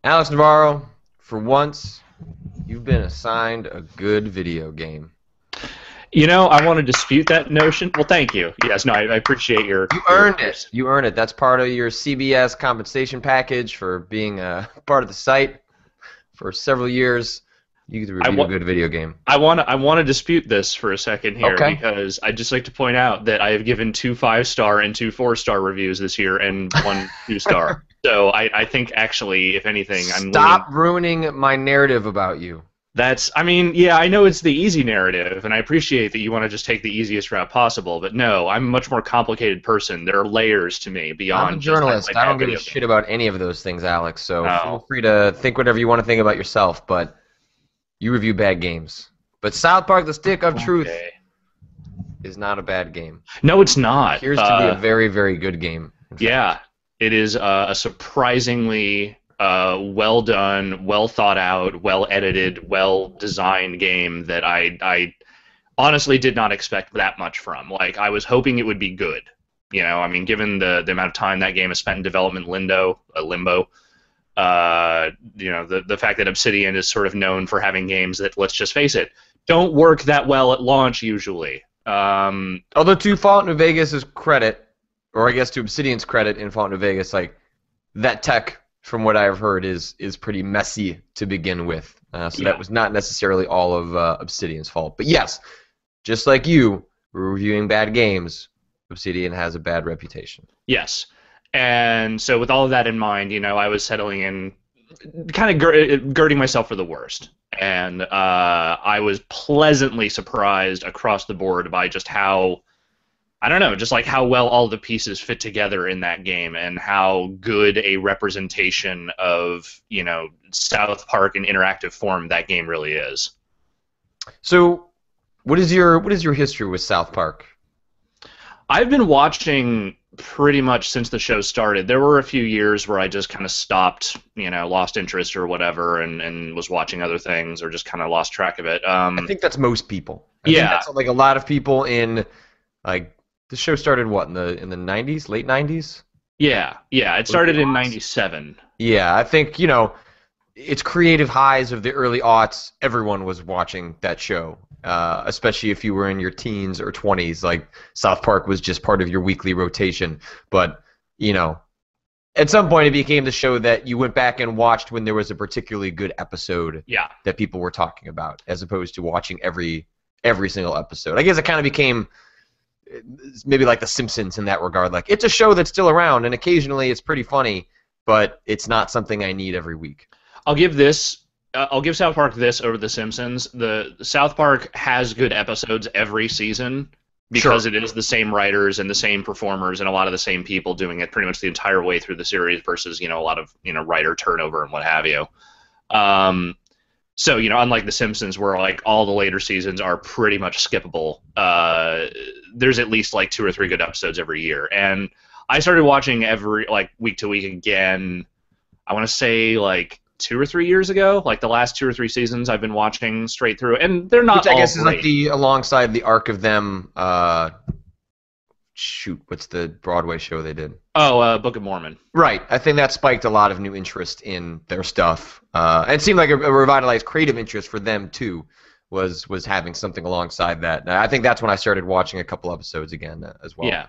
Alex Navarro, for once, you've been assigned a good video game. I want to dispute that notion. Well, thank you. Yes, no, I appreciate your. You earned it. You earned it. That's part of your CBS compensation package for being a part of the site for several years. You get to review a good video game. I want to dispute this for a second here because I'd just like to point out that I have given 2 5-star and 2 4-star reviews this year and 1 2-star. So I think actually, if anything, Stop ruining my narrative about you. I know it's the easy narrative, and I appreciate that you want to just take the easiest route possible, but no, I'm a much more complicated person. There are layers to me beyond. I'm a journalist. I don't give a shit about any of those things, Alex, so feel free to think whatever you want to think about yourself, but you review bad games. But South Park: The Stick of Truth is not a bad game. No, it's not. It appears to be a very, very good game. Yeah, it is a surprisingly well done, well thought out, well edited, well designed game that I honestly did not expect that much from. Like, I was hoping it would be good. Given the amount of time that game has spent in development limbo, the fact that Obsidian is sort of known for having games that, let's just face it, don't work that well at launch usually. Although to Fallout New Vegas' credit, or I guess to Obsidian's credit in Fallout New Vegas, like, that tech, from what I've heard, is pretty messy to begin with. That was not necessarily all of Obsidian's fault. But yes, just like you were reviewing bad games, Obsidian has a bad reputation. Yes. And so with all of that in mind, I was settling in, kind of girding myself for the worst. And I was pleasantly surprised across the board by just how, how well all the pieces fit together in that game and how good a representation of, South Park in interactive form that game really is. So, what is your history with South Park? I've been watching pretty much since the show started. There were a few years where I just kind of stopped, lost interest or whatever, and was watching other things or just kind of lost track of it. I think that's most people. I think that's like a lot of people in, like, the show started what, in the 90s, late 90s? Yeah, it started in 97. Yeah, I think, its creative highs of the early aughts, everyone was watching that show. Especially if you were in your teens or 20s, like, South Park was just part of your weekly rotation. But, at some point it became the show that you went back and watched when there was a particularly good episode that people were talking about, as opposed to watching every single episode. I guess it kind of became maybe like The Simpsons in that regard. Like, it's a show that's still around, and occasionally it's pretty funny, but it's not something I need every week. I'll give South Park this over The Simpsons. The South Park has good episodes every season because it is the same writers and the same performers and a lot of the same people doing it pretty much the entire way through the series versus, a lot of, writer turnover and what have you. So, unlike The Simpsons, where, like, all the later seasons are pretty much skippable, there's at least, like, 2 or 3 good episodes every year. And I started watching week to week again, I want to say, like, 2 or 3 years ago. Like, the last 2 or 3 seasons I've been watching straight through, and they're not all great. Which I guess is like alongside the arc of them, what's the Broadway show they did? Book of Mormon. Right. I think that spiked a lot of new interest in their stuff. And it seemed like a revitalized creative interest for them, too, was having something alongside that. And I think that's when I started watching a couple episodes again as well. Yeah.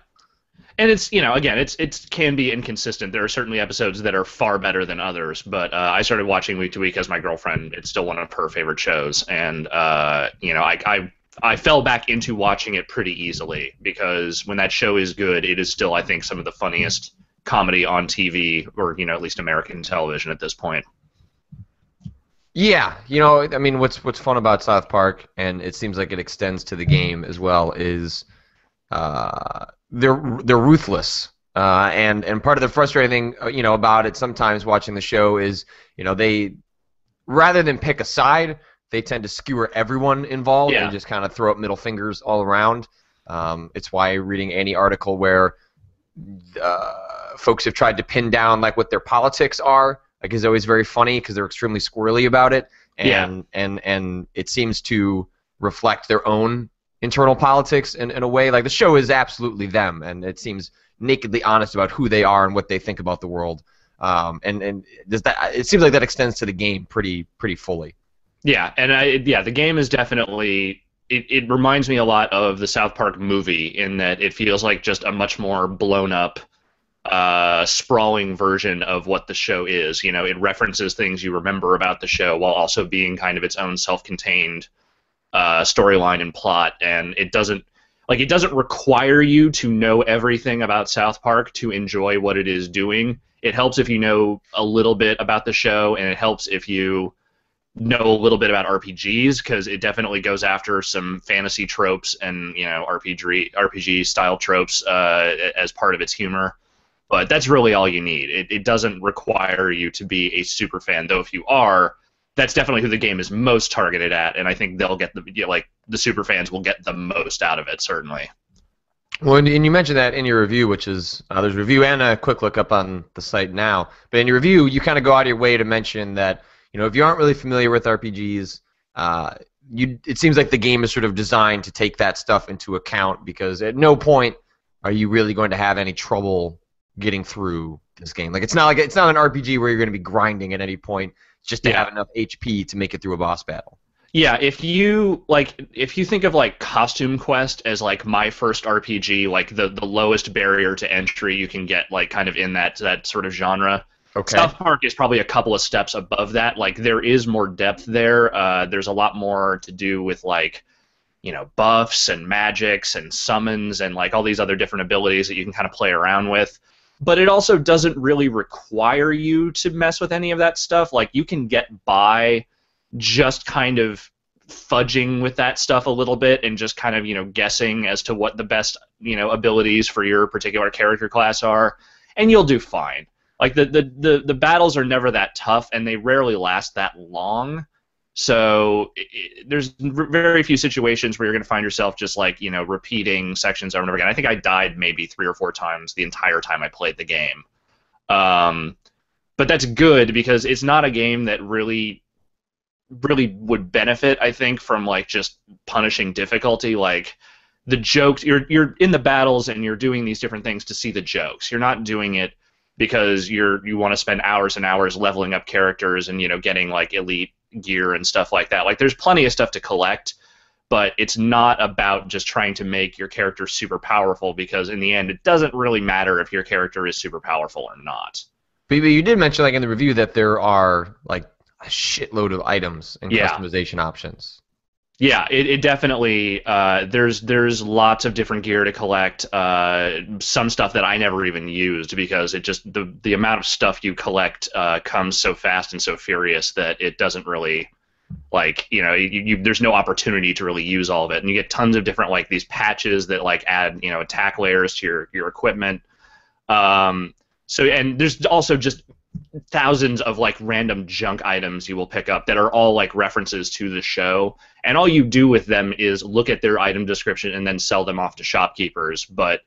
And it's, again, it can be inconsistent. There are certainly episodes that are far better than others, but I started watching week to week as my girlfriend. It's still one of her favorite shows. And, I fell back into watching it pretty easily because when that show is good, it is still, I think, some of the funniest comedy on TV, or, at least American television at this point. Yeah, what's fun about South Park, and it seems like it extends to the game as well, is they're ruthless. And part of the frustrating thing, about it sometimes watching the show is, they, rather than pick a side, they tend to skewer everyone involved and just kind of throw up middle fingers all around. It's why reading any article where folks have tried to pin down, like, what their politics are, like, is always very funny because they're extremely squirrely about it, and it seems to reflect their own internal politics in a way. Like, the show is absolutely them, and it seems nakedly honest about who they are and what they think about the world. And does that? It seems like that extends to the game pretty fully. Yeah, and the game is definitely. It reminds me a lot of the South Park movie in that it feels like just a much more blown up, sprawling version of what the show is. You know, it references things you remember about the show while also being kind of its own self-contained storyline and plot, and it doesn't require you to know everything about South Park to enjoy what it is doing. It helps if you know a little bit about the show, and it helps if you know a little bit about RPGs, because it definitely goes after some fantasy tropes and RPG style tropes as part of its humor. But that's really all you need. It doesn't require you to be a super fan, though if you are, that's definitely who the game is most targeted at, and I think they'll get the super fans will get the most out of it, certainly. Well, and you mentioned that in your review, which is there's a review and a quick look up on the site now. But in your review, you kind of go out of your way to mention that if you aren't really familiar with RPGs, it seems like the game is sort of designed to take that stuff into account, because at no point are you really going to have any trouble getting through this game. Like it's not an RPG where you're going to be grinding at any point just to have enough HP to make it through a boss battle. Yeah, if you think of like Costume Quest as like my first RPG, like the lowest barrier to entry you can get, like kind of in that sort of genre. Okay. South Park is probably a couple of steps above that. Like there is more depth there. There's a lot more to do with like buffs and magics and summons and like all these other different abilities that you can kind of play around with. But it also doesn't really require you to mess with any of that stuff. Like you can get by just kind of fudging with that stuff a little bit and just kind of guessing as to what the best abilities for your particular character class are, and you'll do fine. Like the battles are never that tough, and they rarely last that long. So there's very few situations where you're going to find yourself just like repeating sections over and over again. I think I died maybe 3 or 4 times the entire time I played the game. But that's good, because it's not a game that really would benefit, I think, from like just punishing difficulty. Like the jokes, you're in the battles and you're doing these different things to see the jokes. You're not doing it because you want to spend hours and hours leveling up characters and getting like elite gear and stuff like that. Like there's plenty of stuff to collect, but it's not about just trying to make your character super powerful, because in the end it doesn't really matter if your character is super powerful or not. But you did mention like in the review that there are like a shitload of items and customization options. Yeah, it definitely there's lots of different gear to collect. Some stuff that I never even used, because it just the amount of stuff you collect comes so fast and so furious that it doesn't really there's no opportunity to really use all of it. And you get tons of different like these patches that like add attack layers to your equipment. So and there's also just thousands of like random junk items you will pick up that are all like references to the show, and all you do with them is look at their item description and then sell them off to shopkeepers. But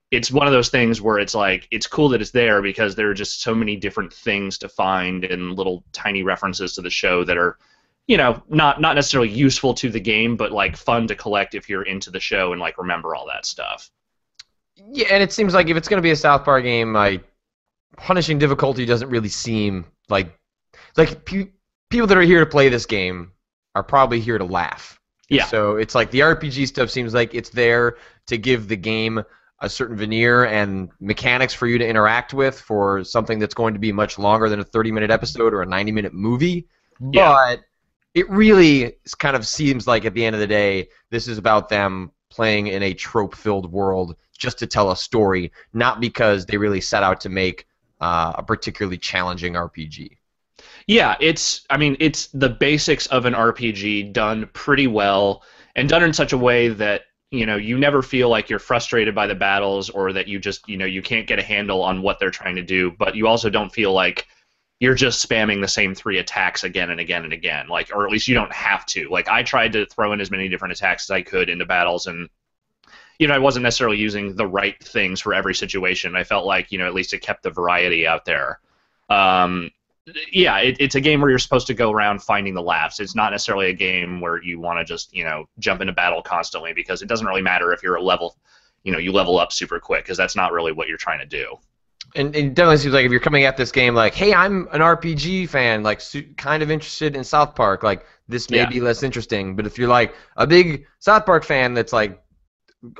it's one of those things where it's like it's cool that it's there, because there are just so many different things to find and little tiny references to the show that are not necessarily useful to the game, but like fun to collect if you're into the show and like remember all that stuff. Yeah, and it seems like if it's going to be a South Park game, punishing difficulty doesn't really seem like people that are here to play this game are probably here to laugh. Yeah. So it's like the RPG stuff seems like it's there to give the game a certain veneer and mechanics for you to interact with for something that's going to be much longer than a 30-minute episode or a 90-minute movie. Yeah. But it really kind of seems like at the end of the day, this is about them playing in a trope-filled world just to tell a story, not because they really set out to make a particularly challenging RPG. Yeah, it's the basics of an RPG done pretty well, and done in such a way that you never feel like you're frustrated by the battles, or that you just you can't get a handle on what they're trying to do, but you also don't feel like you're just spamming the same 3 attacks again and again and again, or at least you don't have to. Like I tried to throw in as many different attacks as I could into battles, and I wasn't necessarily using the right things for every situation. I felt like, at least it kept the variety out there. It's a game where you're supposed to go around finding the laughs. It's not necessarily a game where you want to just, jump into battle constantly, because it doesn't really matter if you're you level up super quick, because that's not really what you're trying to do. And it definitely seems like if you're coming at this game like, hey, I'm an RPG fan, like kind of interested in South Park, like this may Yeah. be less interesting. But if you're like a big South Park fan that's like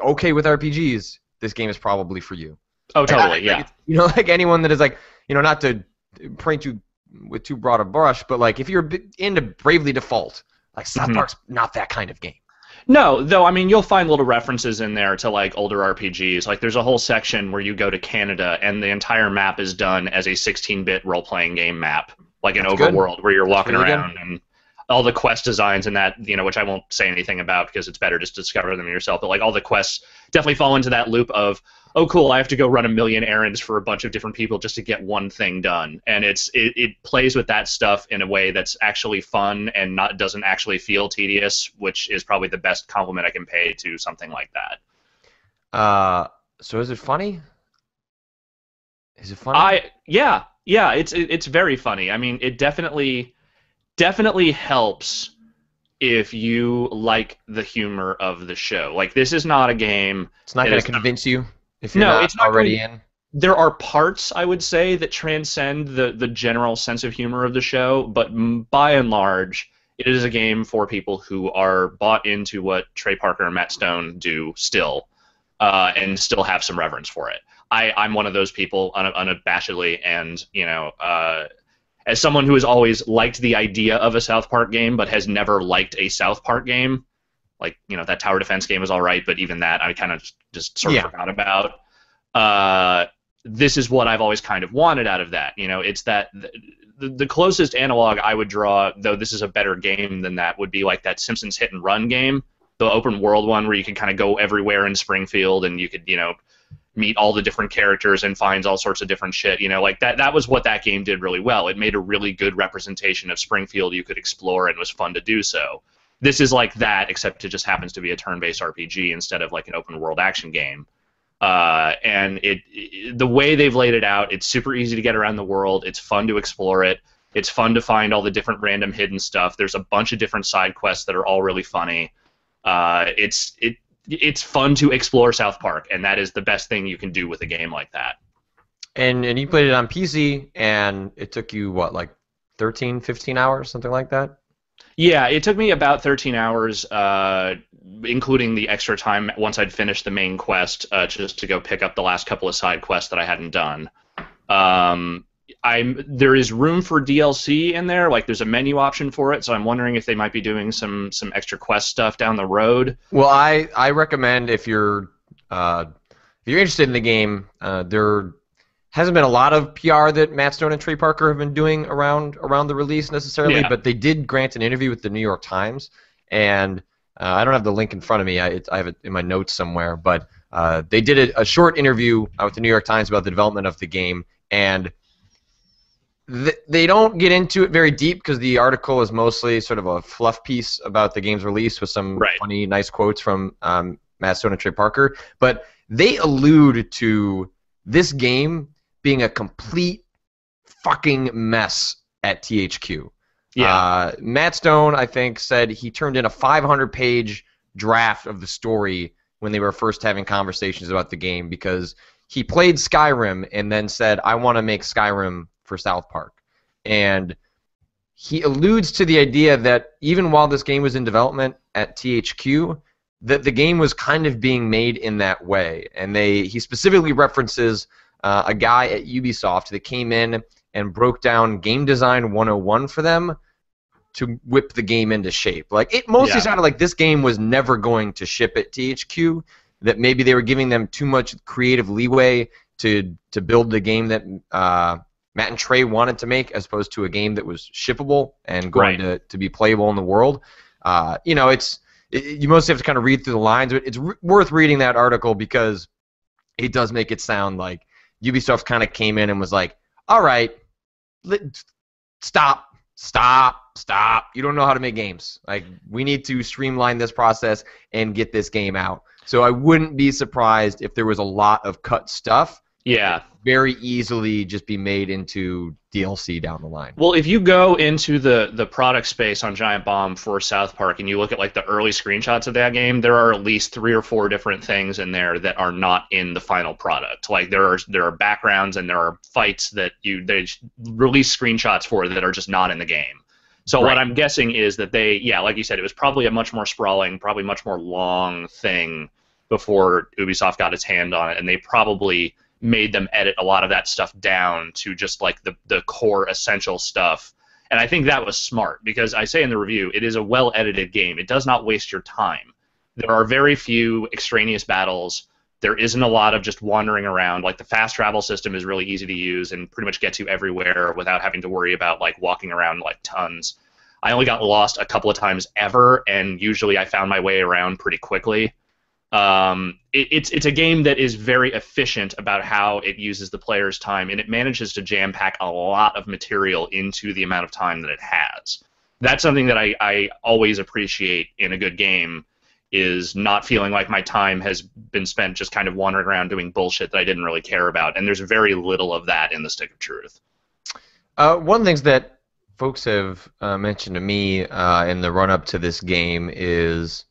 okay with RPGs, this game is probably for you. Oh, Like, totally. Yeah. like anyone that is like, not to paint you with too broad a brush, but like if you're into Bravely Default, like South Mhm. Park's not that kind of game. No, though, I mean, you'll find little references in there to like older RPGs. Like there's a whole section where you go to Canada and the entire map is done as a 16-bit role-playing game map, like an That's good. overworld where you're That's walking really good. around and all the quest designs and that, which I won't say anything about because it's better just to discover them yourself. But like all the quests definitely fall into that loop of, oh, cool, I have to go run a million errands for a bunch of different people just to get one thing done. And it plays with that stuff in a way that's actually fun and doesn't actually feel tedious, which is probably the best compliment I can pay to something like that. So is it funny? Is it funny? Yeah, it's very funny. I mean, it definitely helps if you like the humor of the show. Like this is not a game. It's not It going is to not, convince you if you're no, not it's not already going. in. There are parts I would say that transcend the general sense of humor of the show, but by and large, it is a game for people who are bought into what Trey Parker and Matt Stone do still, and still have some reverence for it. I'm one of those people unabashedly, and as someone who has always liked the idea of a South Park game, but has never liked a South Park game, like that tower defense game was all right, but even that I kind of just sort of forgot about. This is what I've always kind of wanted out of that. It's that the closest analog I would draw, though this is a better game than that, would be like that Simpsons Hit and Run game, the open world one where you can kind of go everywhere in Springfield and you could meet all the different characters and finds all sorts of different shit. Like that was what that game did really well. It made a really good representation of Springfield you could explore, and it was fun to do so. This is like that, except it just happens to be a turn-based RPG instead of like an open world action game. And the way they've laid it out, it's super easy to get around the world. It's fun to explore it. It's fun to find all the different random hidden stuff. There's a bunch of different side quests that are all really funny. It's fun to explore South Park, and that is the best thing you can do with a game like that. And you played it on PC, and it took you, what, like 13, 15 hours, something like that? Yeah, it took me about 13 hours, including the extra time once I'd finished the main quest, just to go pick up the last couple of side quests that I hadn't done. There is room for DLC in there, like there's a menu option for it, so I'm wondering if they might be doing some extra quest stuff down the road. Well, I recommend if you're interested in the game, there hasn't been a lot of PR that Matt Stone and Trey Parker have been doing around the release necessarily, Yeah. but they did grant an interview with the New York Times, and I don't have the link in front of me. I have it in my notes somewhere, but they did a short interview with the New York Times about the development of the game, and they don't get into it very deep because the article is mostly sort of a fluff piece about the game's release with some funny, nice quotes from Matt Stone and Trey Parker, but they allude to this game being a complete fucking mess at THQ. Yeah. Matt Stone, I think, said he turned in a 500-page draft of the story when they were first having conversations about the game because he played Skyrim and then said, I want to make Skyrim for South Park. And he alludes to the idea that even while this game was in development at THQ, that the game was kind of being made in that way. And he specifically references a guy at Ubisoft that came in and broke down game design 101 for them to whip the game into shape. Like it mostly sounded like this game was never going to ship at THQ, that maybe they were giving them too much creative leeway to build the game that Matt and Trey wanted to make as opposed to a game that was shippable and going to be playable in the world. You mostly have to kind of read through the lines, but it's worth reading that article because it does make it sound like Ubisoft kind of came in and was like, all right, stop. You don't know how to make games. Like, we need to streamline this process and get this game out. So I wouldn't be surprised if there was a lot of cut stuff Yeah. Very easily just be made into DLC down the line. Well, if you go into the product space on Giant Bomb for South Park and you look at like the early screenshots of that game, there are at least 3 or 4 different things in there that are not in the final product. Like there are backgrounds and there are fights that they release screenshots for that are just not in the game. So Right. what I'm guessing is that they, yeah, like you said, it was probably a much more sprawling, probably much more long thing before Ubisoft got its hand on it, and they probably made them edit a lot of that stuff down to just like the core essential stuff. And I think that was smart because I say in the review, it is a well-edited game. It does not waste your time. There are very few extraneous battles. There isn't a lot of just wandering around. Like the fast travel system is really easy to use and pretty much gets you everywhere without having to worry about like walking around like tons. I only got lost a couple of times ever, and usually I found my way around pretty quickly. It's a game that is very efficient about how it uses the player's time, and it manages to jam pack a lot of material into the amount of time that it has. That's something that I always appreciate in a good game, is not feeling like my time has been spent just kind of wandering around doing bullshit that I didn't really care about, and there's very little of that in the Stick of Truth. One of the things that folks have mentioned to me in the run-up to this game is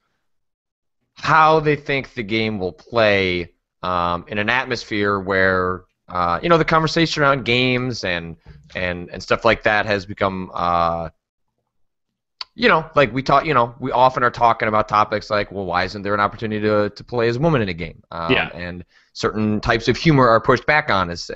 how they think the game will play in an atmosphere where the conversation around games and stuff like that has become like we often are talking about topics like, well, why isn't there an opportunity to play as a woman in a game? And certain types of humor are pushed back on as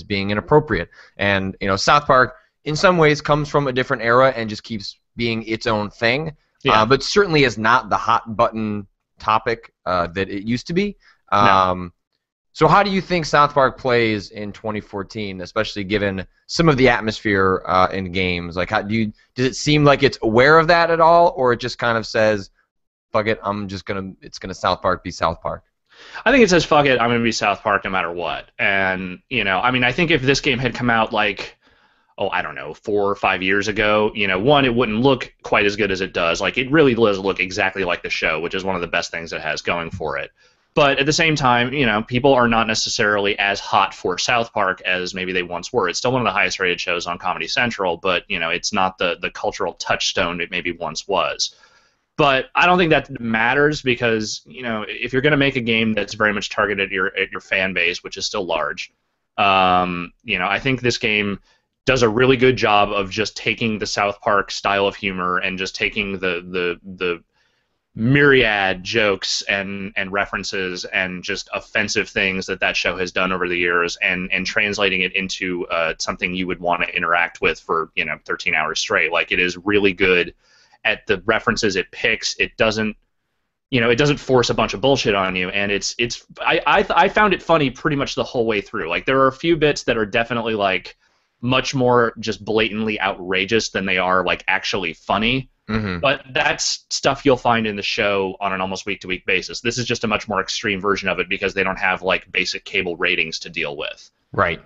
being inappropriate. And South Park in some ways comes from a different era and just keeps being its own thing. But certainly is not the hot button topic that it used to be. No. So how do you think South Park plays in 2014, especially given some of the atmosphere in games? Like, does it seem like it's aware of that at all, or it just kind of says, "Fuck it, it's gonna South Park be South Park"? I think it says, "Fuck it, I'm gonna be South Park no matter what." And I think if this game had come out like, I don't know, 4 or 5 years ago, one, it wouldn't look quite as good as it does. Like, it really does look exactly like the show, which is one of the best things it has going for it. But at the same time, people are not necessarily as hot for South Park as maybe they once were. It's still one of the highest rated shows on Comedy Central, but, it's not the cultural touchstone it maybe once was. But I don't think that matters because, if you're going to make a game that's very much targeted at your fan base, which is still large, I think this game does a really good job of just taking the South Park style of humor and just taking the myriad jokes and references and just offensive things that show has done over the years and translating it into something you would want to interact with for 13 hours straight. Like, it is really good at the references it picks. It doesn't force a bunch of bullshit on you, and I found it funny pretty much the whole way through. Like, there are a few bits that are definitely like much more just blatantly outrageous than they are like actually funny. Mm-hmm. But that's stuff you'll find in the show on an almost week-to-week basis. This is just a much more extreme version of it because they don't have like basic cable ratings to deal with. Right.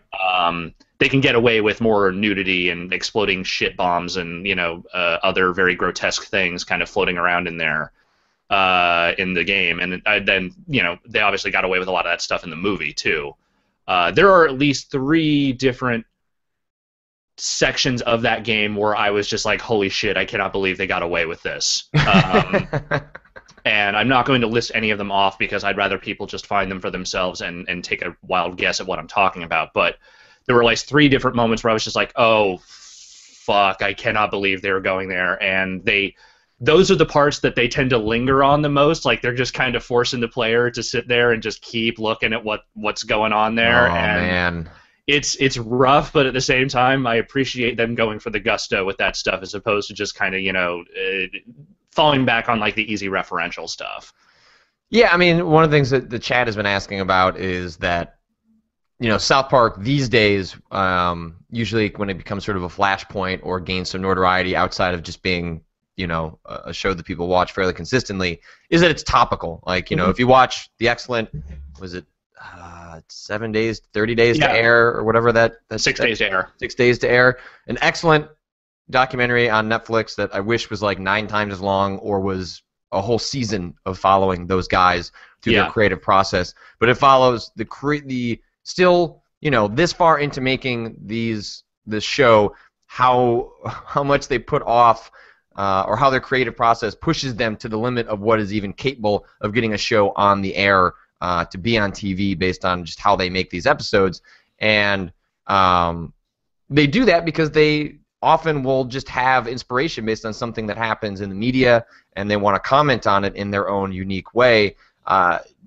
They can get away with more nudity and exploding shit bombs and other very grotesque things kind of floating around in there in the game. And then they obviously got away with a lot of that stuff in the movie too. There are at least 3 different sections of that game where I was just like, holy shit, I cannot believe they got away with this. And I'm not going to list any of them off because I'd rather people just find them for themselves and take a wild guess at what I'm talking about. But there were like 3 different moments where I was just like, oh, fuck, I cannot believe they were going there. And those are the parts that they tend to linger on the most. Like, they're just kind of forcing the player to sit there and just keep looking at what's going on there. Oh, man. It's rough, but at the same time, I appreciate them going for the gusto with that stuff as opposed to just kind of, falling back on like the easy referential stuff. Yeah, I mean, one of the things that the chat has been asking about is that, South Park these days, usually when it becomes sort of a flashpoint or gains some notoriety outside of just being, a show that people watch fairly consistently, is that it's topical. Like, if you watch the excellent, was it 7 days, 30 days to air, or whatever that's 6 days to air. 6 days to air. An excellent documentary on Netflix that I wish was like 9 times as long or was a whole season of following those guys through their creative process. But it follows the still, this far into making this show, how much they put off, or how their creative process pushes them to the limit of what is even capable of getting a show on the air, to be on TV based on just how they make these episodes. And they do that because they often will just have inspiration based on something that happens in the media, and they want to comment on it in their own unique way.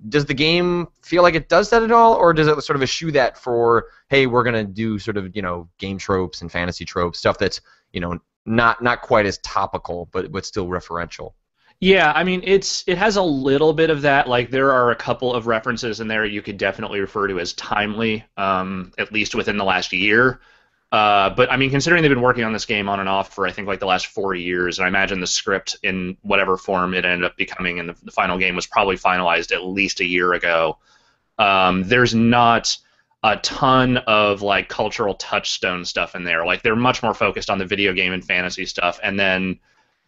Does the game feel like it does that at all, or does it sort of eschew that for, hey, we're going to do sort of, game tropes and fantasy tropes, stuff that's, not quite as topical, but still referential? Yeah, I mean, it has a little bit of that. Like, there are a couple of references in there you could definitely refer to as timely, at least within the last year. But I mean, considering they've been working on this game on and off for, I think, like the last 4 years, and I imagine the script in whatever form it ended up becoming in the final game was probably finalized at least a year ago. There's not a ton of like cultural touchstone stuff in there. Like, they're much more focused on the video game and fantasy stuff, and then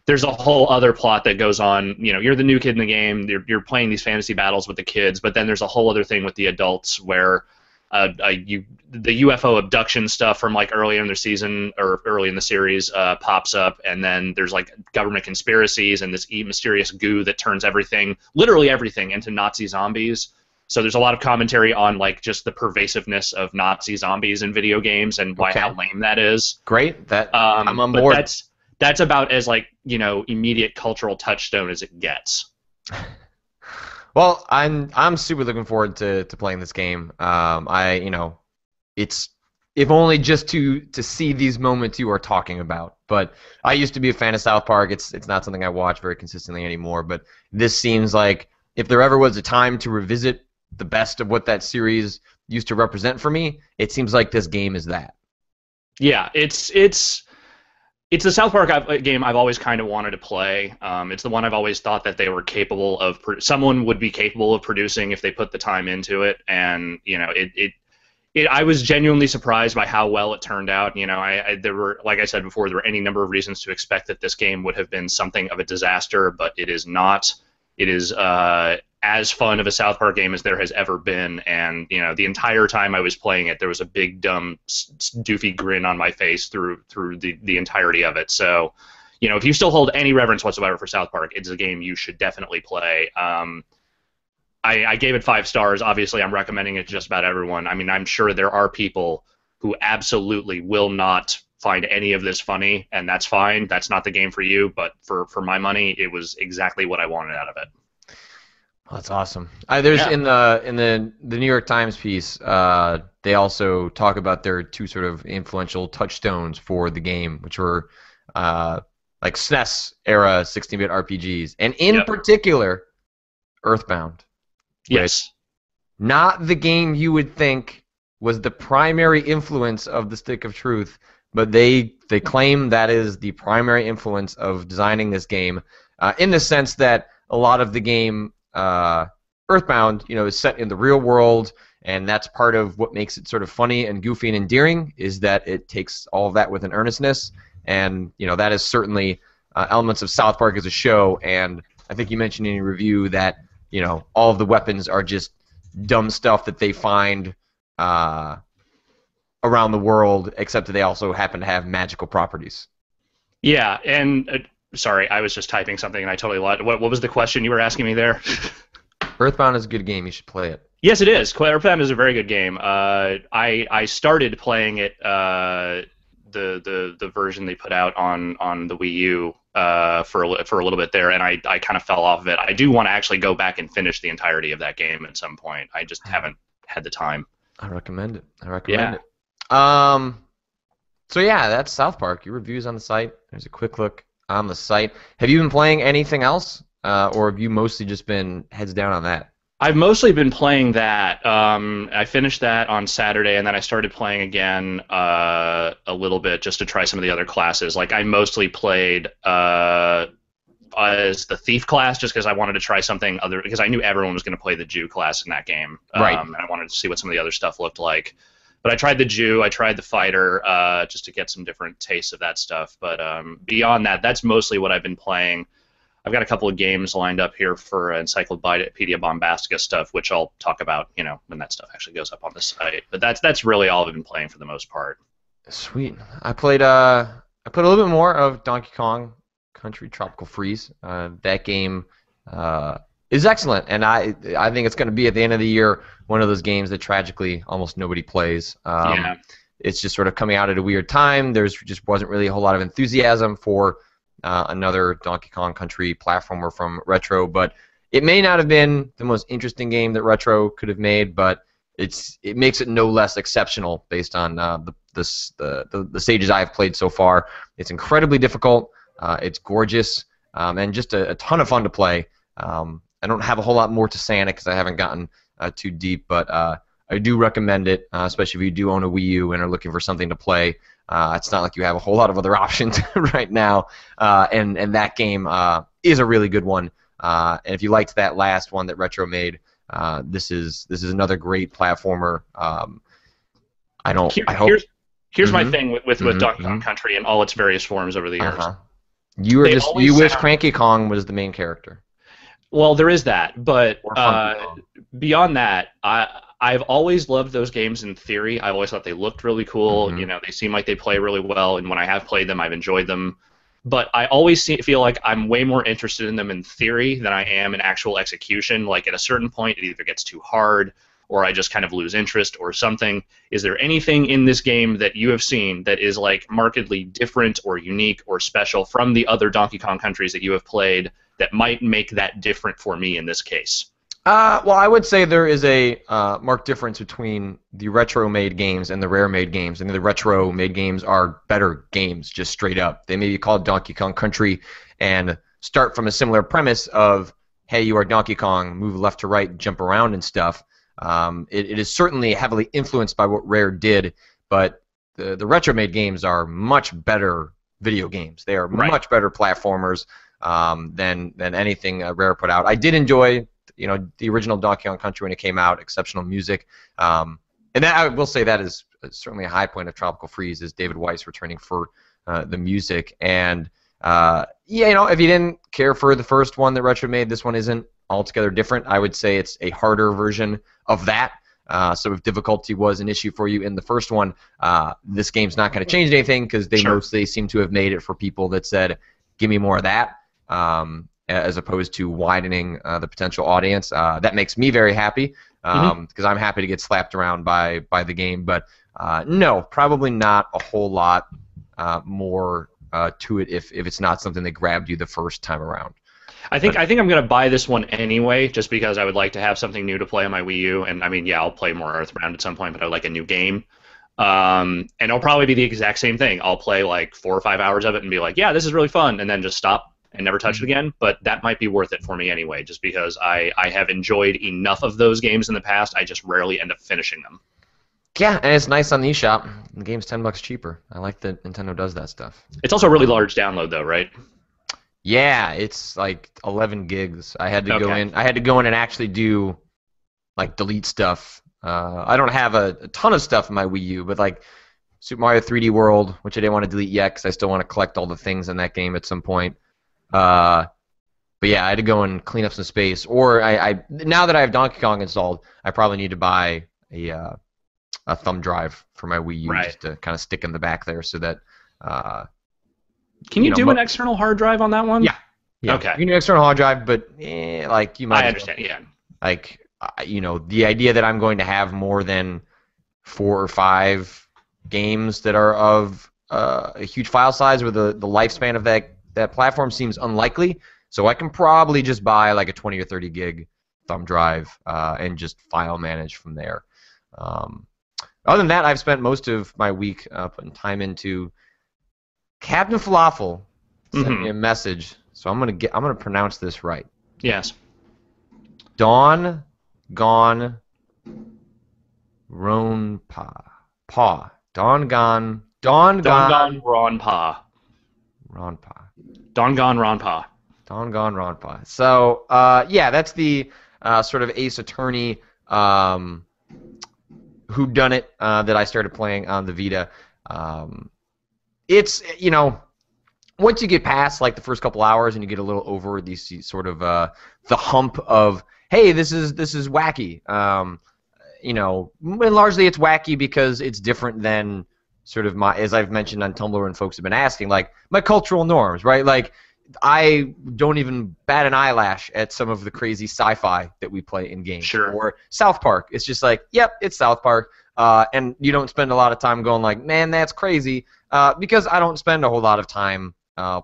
there's a whole other plot that goes on. You're the new kid in the game. You're playing these fantasy battles with the kids, but then there's a whole other thing with the adults where the UFO abduction stuff from like early in the season or early in the series pops up, and then there's like government conspiracies and this mysterious goo that turns everything, literally everything, into Nazi zombies. So there's a lot of commentary on like just the pervasiveness of Nazi zombies in video games and how lame that is. Great, I'm on board. But that's about as like immediate cultural touchstone as it gets. Well, I'm super looking forward to playing this game. It's if only just to see these moments you are talking about. But I used to be a fan of South Park. It's not something I watch very consistently anymore. But this seems like if there ever was a time to revisit the best of what that series used to represent for me, it seems like this game is that. Yeah, it's the South Park game I've always kind of wanted to play. It's the one I've always thought that they were capable of. Someone would be capable of producing if they put the time into it, and I was genuinely surprised by how well it turned out. There were, like I said before, there were any number of reasons to expect that this game would have been something of a disaster, but it is not. It is as fun of a South Park game as there has ever been, and the entire time I was playing it, there was a big dumb doofy grin on my face through the entirety of it. So, if you still hold any reverence whatsoever for South Park, it's a game you should definitely play. I gave it 5 stars. Obviously, I'm recommending it to just about everyone. I mean, I'm sure there are people who absolutely will not find any of this funny, and that's fine. That's not the game for you, but for my money, it was exactly what I wanted out of it. Well, that's awesome. In the New York Times piece, they also talk about their 2 sort of influential touchstones for the game, which were like SNES era 16-bit RPGs, and in particular, Earthbound. Yes. Not the game you would think was the primary influence of the Stick of Truth, but they claim that is the primary influence of designing this game, in the sense that a lot of the game, Earthbound, is set in the real world, and that's part of what makes it sort of funny and goofy and endearing, is that it takes all of that with an earnestness, and that is certainly elements of South Park as a show. And I think you mentioned in your review that all of the weapons are just dumb stuff that they find around the world, except that they also happen to have magical properties. Yeah, and sorry, I was just typing something and I totally lied. What was the question you were asking me there? Earthbound is a good game. You should play it. Yes, it is. Earthbound is a very good game. I started playing it, the version they put out on the Wii U for a little bit there, and I kind of fell off of it. I do want to actually go back and finish the entirety of that game at some point. I just haven't had the time. I recommend it. So yeah, that's South Park. Your review's on the site. There's a quick look on the site. Have you been playing anything else, or have you mostly just been heads down on that? I've mostly been playing that. I finished that on Saturday, and then I started playing again a little bit just to try some of the other classes. Like, I mostly played as the Thief class just because I wanted to try something other, because I knew everyone was going to play the Jew class in that game. Right. And I wanted to see what some of the other stuff looked like. But I tried the Jew, I tried the Fighter, just to get some different tastes of that stuff. But beyond that, that's mostly what I've been playing. I've got a couple of games lined up here for Encyclopedia Bombastica stuff, which I'll talk about, when that stuff actually goes up on the site. But that's really all I've been playing for the most part. Sweet. I played a little bit more of Donkey Kong Country Tropical Freeze. That game is excellent, and I think it's going to be at the end of the year one of those games that tragically almost nobody plays. Yeah. It's just sort of coming out at a weird time. There's just wasn't really a whole lot of enthusiasm for another Donkey Kong Country platformer from Retro, but it may not have been the most interesting game that Retro could have made, but it makes it no less exceptional based on the stages I've played so far. It's incredibly difficult. It's gorgeous, and just a ton of fun to play. I don't have a whole lot more to say on it because I haven't gotten too deep, but I do recommend it, especially if you do own a Wii U and are looking for something to play. It's not like you have a whole lot of other options right now, and that game is a really good one. And if you liked that last one that Retro made, this is another great platformer. Here's my thing with Donkey Kong Country and all its various forms over the years. You wish Cranky Kong was the main character. Well, there is that, but beyond that, I've always loved those games in theory. I always thought they looked really cool. They seem like they play really well, and when I have played them, I've enjoyed them. But I always feel like I'm way more interested in them in theory than I am in actual execution. Like at a certain point, it either gets too hard, or I just kind of lose interest, or something. Is there anything in this game that you have seen that is like markedly different, or unique, or special from the other Donkey Kong countries that you have played that might make that different for me in this case? Well, I would say there is a marked difference between the retro-made games and the rare-made games. And the retro-made games are better games, just straight up. They may be called Donkey Kong Country and start from a similar premise of, hey, you are Donkey Kong, move left to right, jump around and stuff. It is certainly heavily influenced by what Rare did, but the retro-made games are much better video games. They are much better platformers than anything Rare put out. I did enjoy the original Donkey Kong Country when it came out, exceptional music. And that, I will say that is certainly a high point of Tropical Freeze, is David Weiss returning for the music. And, if you didn't care for the first one that Retro made, this one isn't altogether different. I would say it's a harder version of that. So if difficulty was an issue for you in the first one, this game's not going to change anything because they mostly seem to have made it for people that said, give me more of that. As opposed to widening the potential audience. That makes me very happy because I'm happy to get slapped around by the game. But no, probably not a whole lot more to it if it's not something that grabbed you the first time around. I think I'm going to buy this one anyway, just because I would like to have something new to play on my Wii U. And I mean, yeah, I'll play more Earthbound at some point, but I like a new game. And it'll probably be the exact same thing. I'll play like 4 or 5 hours of it and be like, yeah, this is really fun, and then just stop and never touch it again, but that might be worth it for me anyway, just because I have enjoyed enough of those games in the past. I just rarely end up finishing them. Yeah, and it's nice on the eShop. The game's $10 cheaper. I like that Nintendo does that stuff. It's also a really large download, though, right? Yeah, it's like 11 gigs. I had to go in. I had to go in and actually do like delete stuff. I don't have a ton of stuff in my Wii U, but like Super Mario 3D World, which I didn't want to delete yet because I still want to collect all the things in that game at some point. But yeah, I had to go and clean up some space. Or I now that I have Donkey Kong installed, I probably need to buy a thumb drive for my Wii U just to kind of stick in the back there so that. Can you do an external hard drive on that one? Yeah. Okay. You can do an external hard drive, but like you might. I understand. Yeah. Like the idea that I'm going to have more than 4 or 5 games that are of a huge file size with the lifespan of that platform seems unlikely, so I can probably just buy like a 20 or 30 gig thumb drive and just file manage from there. Other than that, I've spent most of my week putting time into Captain Falafel sent me a message, so I'm gonna pronounce this right. Yes. Danganronpa. Danganronpa. So, yeah, that's the sort of Ace Attorney whodunit that I started playing on the Vita. It's, once you get past like the first couple hours and you get a little over these sort of the hump of, hey, this is wacky. You know, and largely it's wacky because it's different than sort of my, as I've mentioned on Tumblr and folks have been asking, like my cultural norms, right? Like I don't even bat an eyelash at some of the crazy sci-fi that we play in games. Sure. Or South Park. It's just like, yep, it's South Park. And you don't spend a lot of time going like, man, that's crazy. Because I don't spend a whole lot of time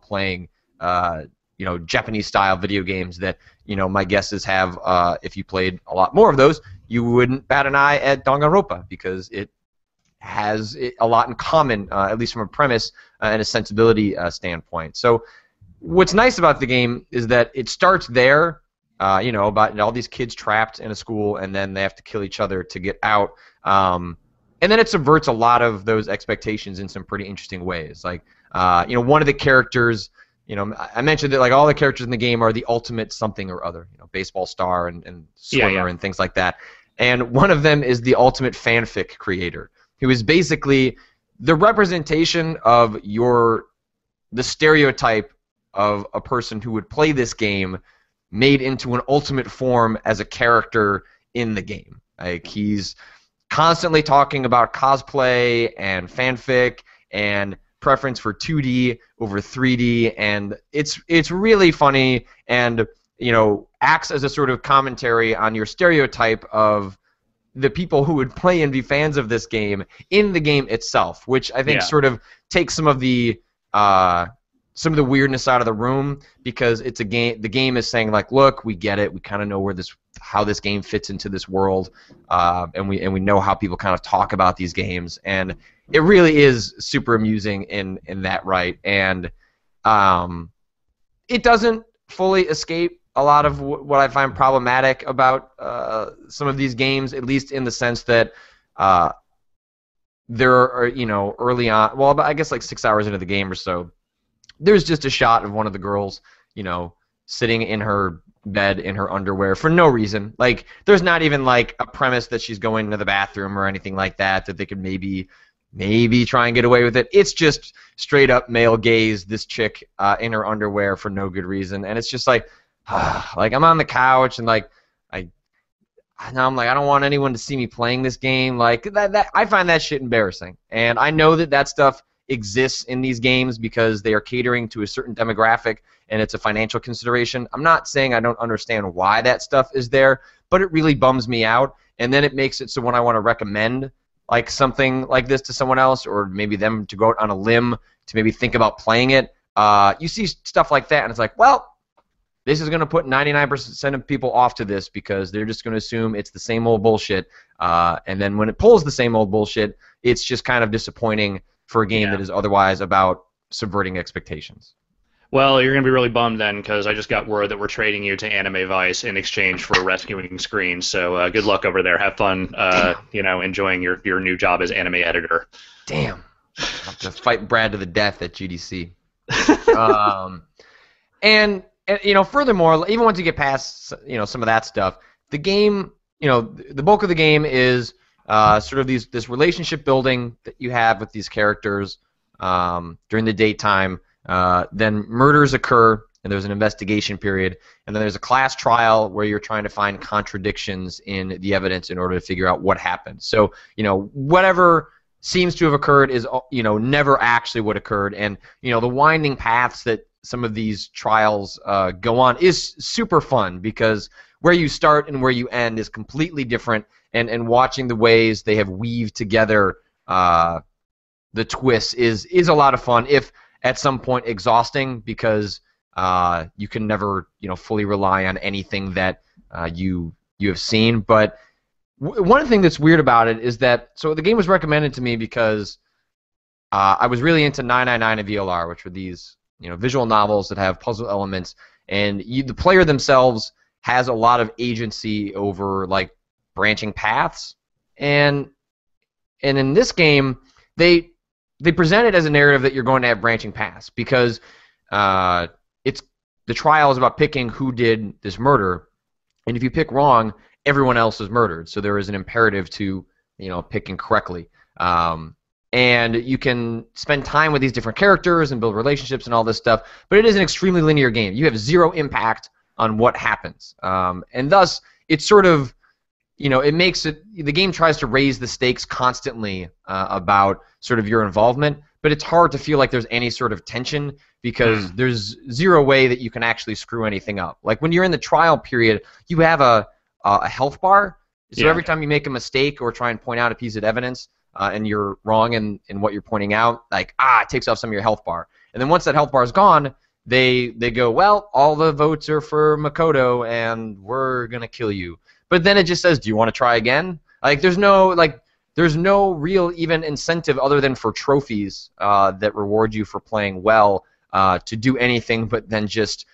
playing, you know, Japanese-style video games that, you know, my guesses have, if you played a lot more of those, you wouldn't bat an eye at Danganronpa because it has a lot in common, at least from a premise and a sensibility standpoint. So what's nice about the game is that it starts there, you know, about all these kids trapped in a school, and then they have to kill each other to get out. And then it subverts a lot of those expectations in some pretty interesting ways. Like, you know, one of the characters, you know, I mentioned that like all the characters in the game are the ultimate something or other, you know, baseball star and swimmer and things like that. And one of them is the ultimate fanfic creator, who is basically the representation of the stereotype of a person who would play this game made into an ultimate form as a character in the game. Like he's constantly talking about cosplay and fanfic and preference for 2D over 3D, and it's really funny and, you know, acts as a sort of commentary on your stereotype of the people who would play and be fans of this game in the game itself, which I think sort of takes some of the weirdness out of the room, because it's a game. The game is saying like, look, we get it. We kind of know how this game fits into this world, and we know how people kind of talk about these games, and it really is super amusing in that right, and it doesn't fully escape a lot of what I find problematic about some of these games, at least in the sense that there are, you know, early on, well, I guess like 6 hours into the game or so, there's just a shot of one of the girls, you know, sitting in her bed in her underwear for no reason. Like, there's not even like a premise that she's going to the bathroom or anything like that they could maybe try and get away with it. It's just straight up male gaze, this chick in her underwear for no good reason, and it's just like, like I'm on the couch and like now I'm like, I don't want anyone to see me playing this game. Like that I find that shit embarrassing, and I know that stuff exists in these games because they are catering to a certain demographic and it's a financial consideration. I'm not saying I don't understand why that stuff is there, but it really bums me out, and then it makes it so when I want to recommend like something like this to someone else, or maybe them to go out on a limb to maybe think about playing it, you see stuff like that and it's like, well, this is going to put 99% of people off to this because they're just going to assume it's the same old bullshit, and then when it pulls the same old bullshit, it's just kind of disappointing for a game that is otherwise about subverting expectations. Well, you're going to be really bummed then, because I just got word that we're trading you to Anime Vice in exchange for rescuing screens. So good luck over there. Have fun, you know, enjoying your new job as anime editor. Damn. I'll have to fight Brad to the death at GDC. And you know, furthermore, even once you get past, you know, some of that stuff, the game, you know, the bulk of the game is sort of this relationship building that you have with these characters during the daytime. Then murders occur, and there's an investigation period, and then there's a class trial where you're trying to find contradictions in the evidence in order to figure out what happened. So, you know, whatever seems to have occurred is, you know, never actually what occurred, and, you know, the winding paths that some of these trials go on is super fun, because where you start and where you end is completely different, and watching the ways they have weaved together the twists is a lot of fun, if at some point exhausting, because you can never, you know, fully rely on anything that you have seen. But one thing that's weird about it is that, so the game was recommended to me because I was really into 999 and VLR, which were these, you know, visual novels that have puzzle elements, and the player themselves has a lot of agency over like branching paths, and in this game they present it as a narrative that you're going to have branching paths, because it's the trial is about picking who did this murder, and if you pick wrong, everyone else is murdered. So there is an imperative to, you know, picking correctly. and you can spend time with these different characters and build relationships and all this stuff, but it is an extremely linear game. You have zero impact on what happens, and thus it's sort of, it makes it, the game tries to raise the stakes constantly about sort of your involvement, but it's hard to feel like there's any sort of tension because there's zero way that you can actually screw anything up. Like when you're in the trial period, you have a health bar, so every time you make a mistake or try and point out a piece of evidence, and you're wrong in what you're pointing out, like, it takes off some of your health bar. And then once that health bar is gone, they go, well, all the votes are for Makoto, and we're going to kill you. But then it just says, do you want to try again? Like, there's no real even incentive other than for trophies that reward you for playing well to do anything but then just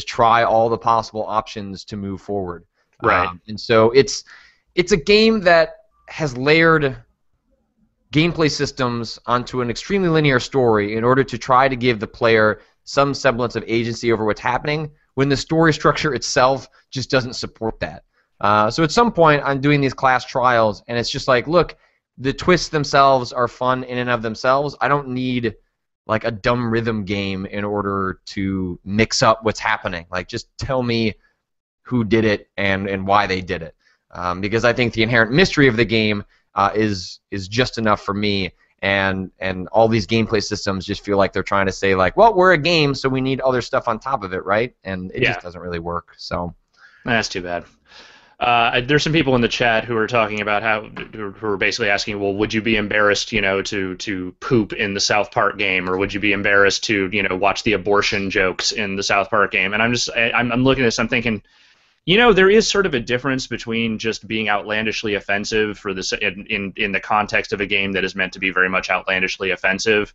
try all the possible options to move forward. Right. And so it's a game that has layered gameplay systems onto an extremely linear story in order to try to give the player some semblance of agency over what's happening when the story structure itself just doesn't support that. So at some point I'm doing these class trials and it's just like, look, the twists themselves are fun in and of themselves. I don't need like a dumb rhythm game in order to mix up what's happening. Like, just tell me who did it and why they did it. Because I think the inherent mystery of the game is just enough for me, and all these gameplay systems just feel like they're trying to say, like, well, we're a game, so we need other stuff on top of it, right? And it just doesn't really work. So that's too bad. There's some people in the chat who are talking about who are basically asking, well, would you be embarrassed, to poop in the South Park game, or would you be embarrassed to, watch the abortion jokes in the South Park game? And I'm looking at this, I'm thinking, there is sort of a difference between just being outlandishly offensive for this in the context of a game that is meant to be very much outlandishly offensive,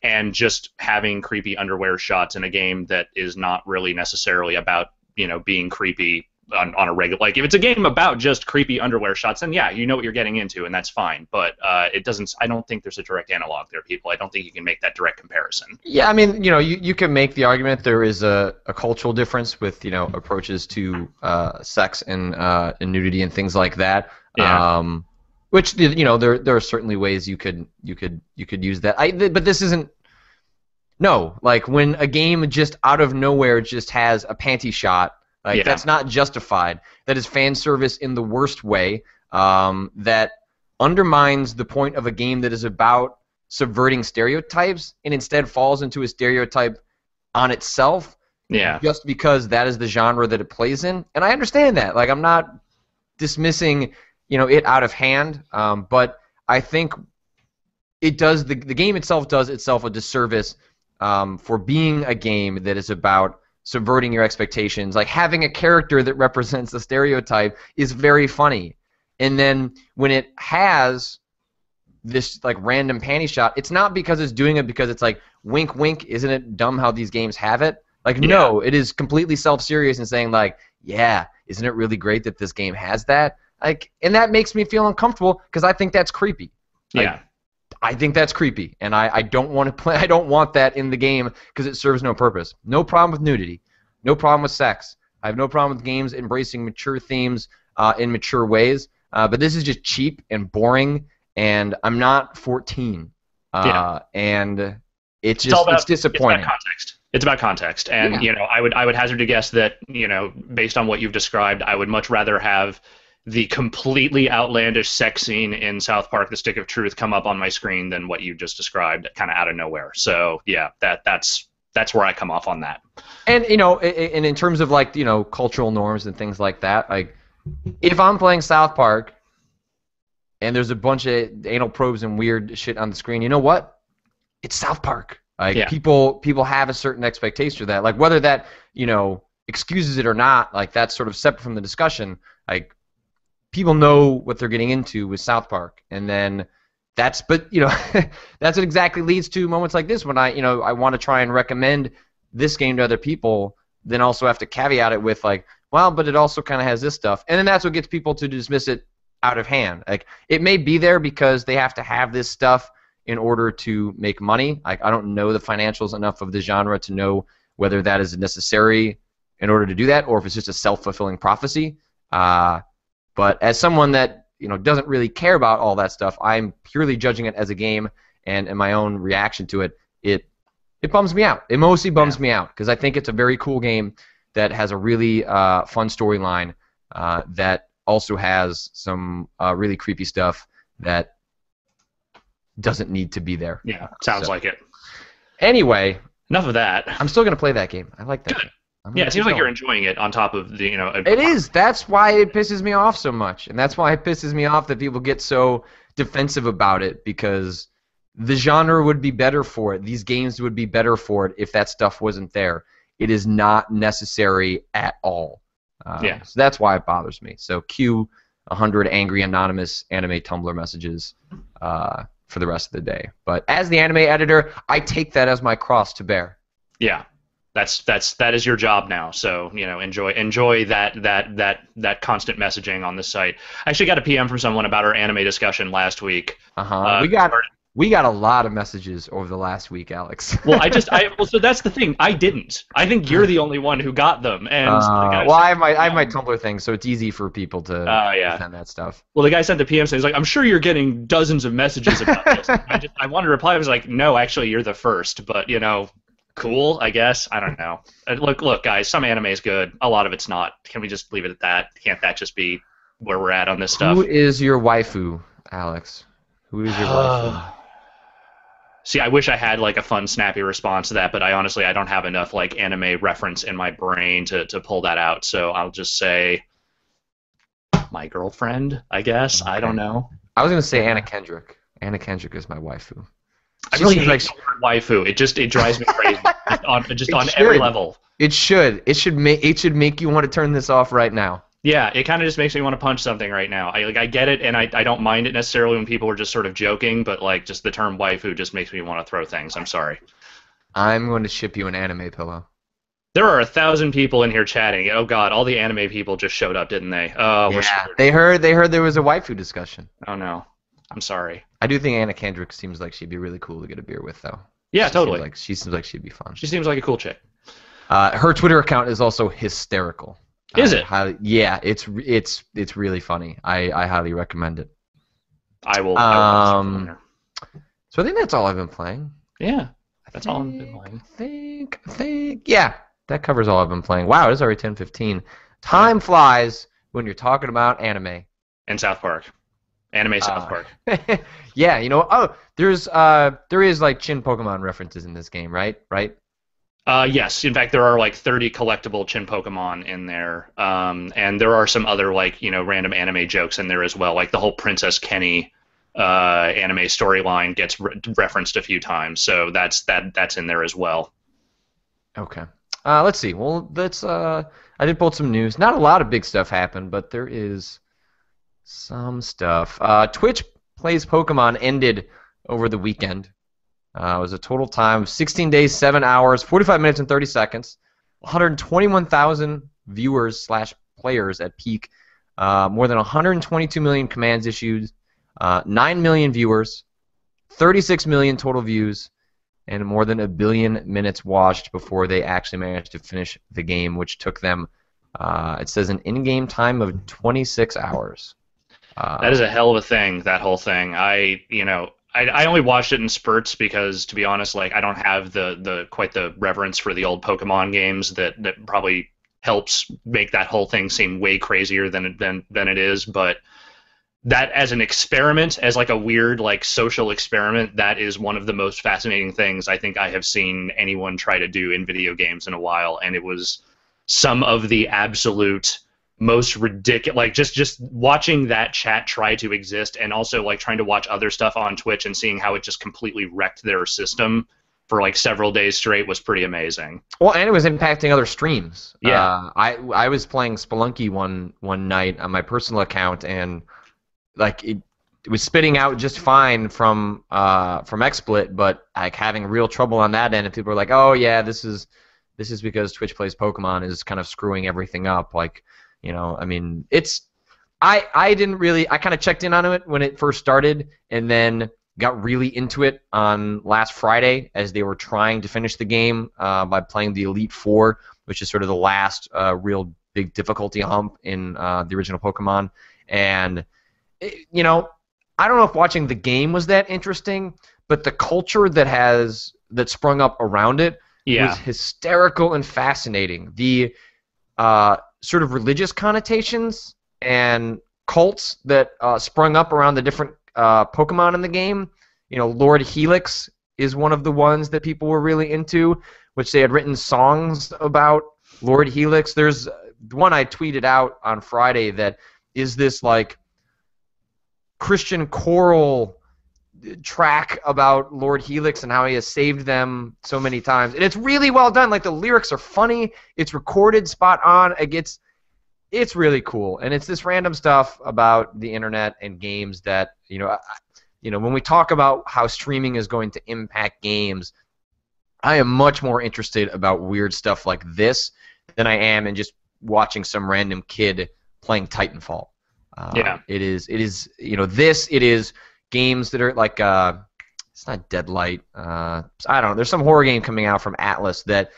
and just having creepy underwear shots in a game that is not really necessarily about, being creepy on a regular. Like, if it's a game about just creepy underwear shots, then yeah, you know what you're getting into, and that's fine. But it doesn't. I don't think there's a direct analog there, people. I don't think you can make that direct comparison. Yeah, I mean, you can make the argument there is a cultural difference with approaches to sex and nudity and things like that. Yeah. Which there are certainly ways you could use that. But this isn't. No, like when a game just out of nowhere just has a panty shot. Like, that's not justified. That is fan service in the worst way. That undermines the point of a game that is about subverting stereotypes and instead falls into a stereotype on itself. Yeah. Just because that is the genre that it plays in. And I understand that. Like, I'm not dismissing, it out of hand. But I think it does. The game itself does itself a disservice for being a game that is about subverting your expectations. Like, having a character that represents a stereotype is very funny, and then when it has this like random panty shot, it's not because it's doing it because it's like, wink wink, isn't it dumb how these games have it? Like, no, it is completely self-serious and saying like, yeah, isn't it really great that this game has that? Like, and that makes me feel uncomfortable because I think that's creepy. Like, I think that's creepy, and I don't want to play. I don't want that in the game because it serves no purpose. No problem with nudity, no problem with sex. I have no problem with games embracing mature themes in mature ways. But this is just cheap and boring, and I'm not 14. And it's disappointing. It's about context. It's about context, and I would hazard to guess that based on what you've described, I would much rather have the completely outlandish sex scene in South Park: The Stick of Truth come up on my screen than what you just described, kind of out of nowhere. So yeah, that's where I come off on that. And and in terms of like cultural norms and things like that, like if I'm playing South Park and there's a bunch of anal probes and weird shit on the screen, you know what? It's South Park. Like people have a certain expectation of that. Like whether that excuses it or not, like that's sort of separate from the discussion. Like, people know what they're getting into with South Park, and then that's what exactly leads to moments like this when I want to try and recommend this game to other people, then also have to caveat it with like, well, but it also kind of has this stuff, and then that's what gets people to dismiss it out of hand. Like, it may be there because they have to have this stuff in order to make money. Like, I don't know the financials enough of the genre to know whether that is necessary in order to do that, or if it's just a self-fulfilling prophecy. But as someone that doesn't really care about all that stuff. I'm purely judging it as a game, and in my own reaction to it, it bums me out. It mostly bums me out because I think it's a very cool game that has a really fun storyline that also has some really creepy stuff that doesn't need to be there. Yeah, sounds like it. Anyway, enough of that. I'm still gonna play that game. I like that. Good. Yeah, it seems like you're enjoying it. On top of the, It is. That's why it pisses me off so much, and that's why it pisses me off that people get so defensive about it, because the genre would be better for it. These games would be better for it if that stuff wasn't there. It is not necessary at all. So that's why it bothers me. So cue 100 angry anonymous anime Tumblr messages for the rest of the day. But as the anime editor, I take that as my cross to bear. Yeah. That is your job now. So enjoy that constant messaging on the site. I actually got a PM from someone about our anime discussion last week. We got a lot of messages over the last week, Alex. Well, so that's the thing. I didn't. I think you're the only one who got them. And I have my Tumblr thing, so it's easy for people to send that stuff. Well, the guy sent the PM saying, he's like, I'm sure you're getting dozens of messages about this. I wanted to reply. I was like, no, actually, you're the first. But cool, I guess. I don't know. Look, guys, some anime is good. A lot of it's not. Can we just leave it at that? Can't that just be where we're at on this stuff? Who is your waifu, Alex? Who is your waifu? See, I wish I had a fun, snappy response to that, but I don't have enough anime reference in my brain to pull that out. So I'll just say my girlfriend, I guess. Okay. I don't know. I was gonna say Anna Kendrick. Anna Kendrick is my waifu. I really hate waifu. It drives me crazy. on every level. It should make you want to turn this off right now. Yeah, it kind of just makes me want to punch something right now. I get it, and I don't mind it necessarily when people are just sort of joking, but just the term waifu just makes me want to throw things. I'm sorry. I'm going to ship you an anime pillow. There are 1,000 people in here chatting. Oh God, all the anime people just showed up, didn't they? Oh, we're screwed. They heard there was a waifu discussion. Oh no, I'm sorry. I do think Anna Kendrick seems like she'd be really cool to get a beer with, though. Yeah, totally. She seems like she'd be fun. She seems like a cool chick. Her Twitter account is also hysterical. Is it? Yeah, it's really funny. I highly recommend it. I will. So I think that's all I've been playing. Yeah, that's all I've been playing. I think. Yeah, that covers all I've been playing. Wow, it's already 10:15. Time flies when you're talking about anime. And South Park. Anime South Park. Yeah, there is Chin Pokemon references in this game, right? Right. Yes, in fact, there are 30 collectible Chin Pokemon in there, and there are some other random anime jokes in there as well. Like the whole Princess Kenny anime storyline gets referenced a few times, so that's in there as well. Okay. Let's see. Well, I did pull some news. Not a lot of big stuff happened, but there is some stuff. Twitch Plays Pokemon ended over the weekend. It was a total time of 16 days, 7 hours, 45 minutes, and 30 seconds. 121,000 viewers/players at peak. More than 122 million commands issued. 9 million viewers. 36 million total views. And more than 1 billion minutes watched before they actually managed to finish the game, which took them, it says, an in-game time of 26 hours. That is a hell of a thing, that whole thing. I only watched it in spurts because, to be honest, I don't have quite the reverence for the old Pokemon games that probably helps make that whole thing seem way crazier than it is. But that as an experiment, as a weird social experiment, that is one of the most fascinating things I think I have seen anyone try to do in video games in a while, and it was some of the absolute most ridiculous, just watching that chat try to exist, and also trying to watch other stuff on Twitch and seeing how it just completely wrecked their system for several days straight was pretty amazing. Well, and it was impacting other streams. Yeah. I was playing Spelunky one night on my personal account, and it was spitting out just fine from XSplit, but having real trouble on that end, and people were like, "Oh yeah, this is because Twitch Plays Pokemon is kind of screwing everything up." I mean, I didn't really. I kind of checked in on it when it first started, and then got really into it on last Friday as they were trying to finish the game by playing the Elite Four, which is sort of the last real big difficulty hump in the original Pokemon. And you know, I don't know if watching the game was that interesting, but the culture that sprung up around it was Yeah. hysterical and fascinating. The sort of religious connotations and cults that sprung up around the different Pokemon in the game. You know, Lord Helix is one of the ones that people were really into, which they had written songs about Lord Helix. There's one I tweeted out on Friday that is this like Christian choral track about Lord Helix and how he has saved them so many times. And it's really well done. Like, the lyrics are funny. It's recorded spot on. It's really cool. And it's this random stuff about the internet and games that, when we talk about how streaming is going to impact games, I am much more interested about weird stuff like this than I am in just watching some random kid playing Titanfall. Yeah. It is games that are like, it's not Deadlight. I don't know. There's some horror game coming out from Atlas that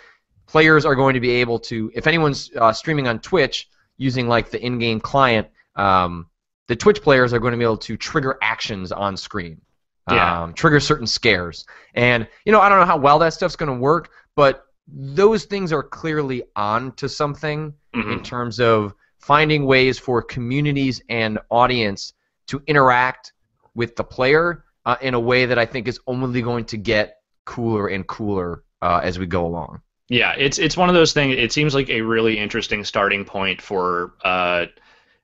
players are going to be able to, if anyone's streaming on Twitch using like the in-game client, the Twitch players are going to be able to trigger actions on screen. Trigger certain scares. And, I don't know how well that stuff's going to work, but those things are clearly on to something in terms of finding ways for communities and audience to interact with the player in a way that I think is only going to get cooler and cooler as we go along. Yeah, it's one of those things. It seems like a really interesting starting point for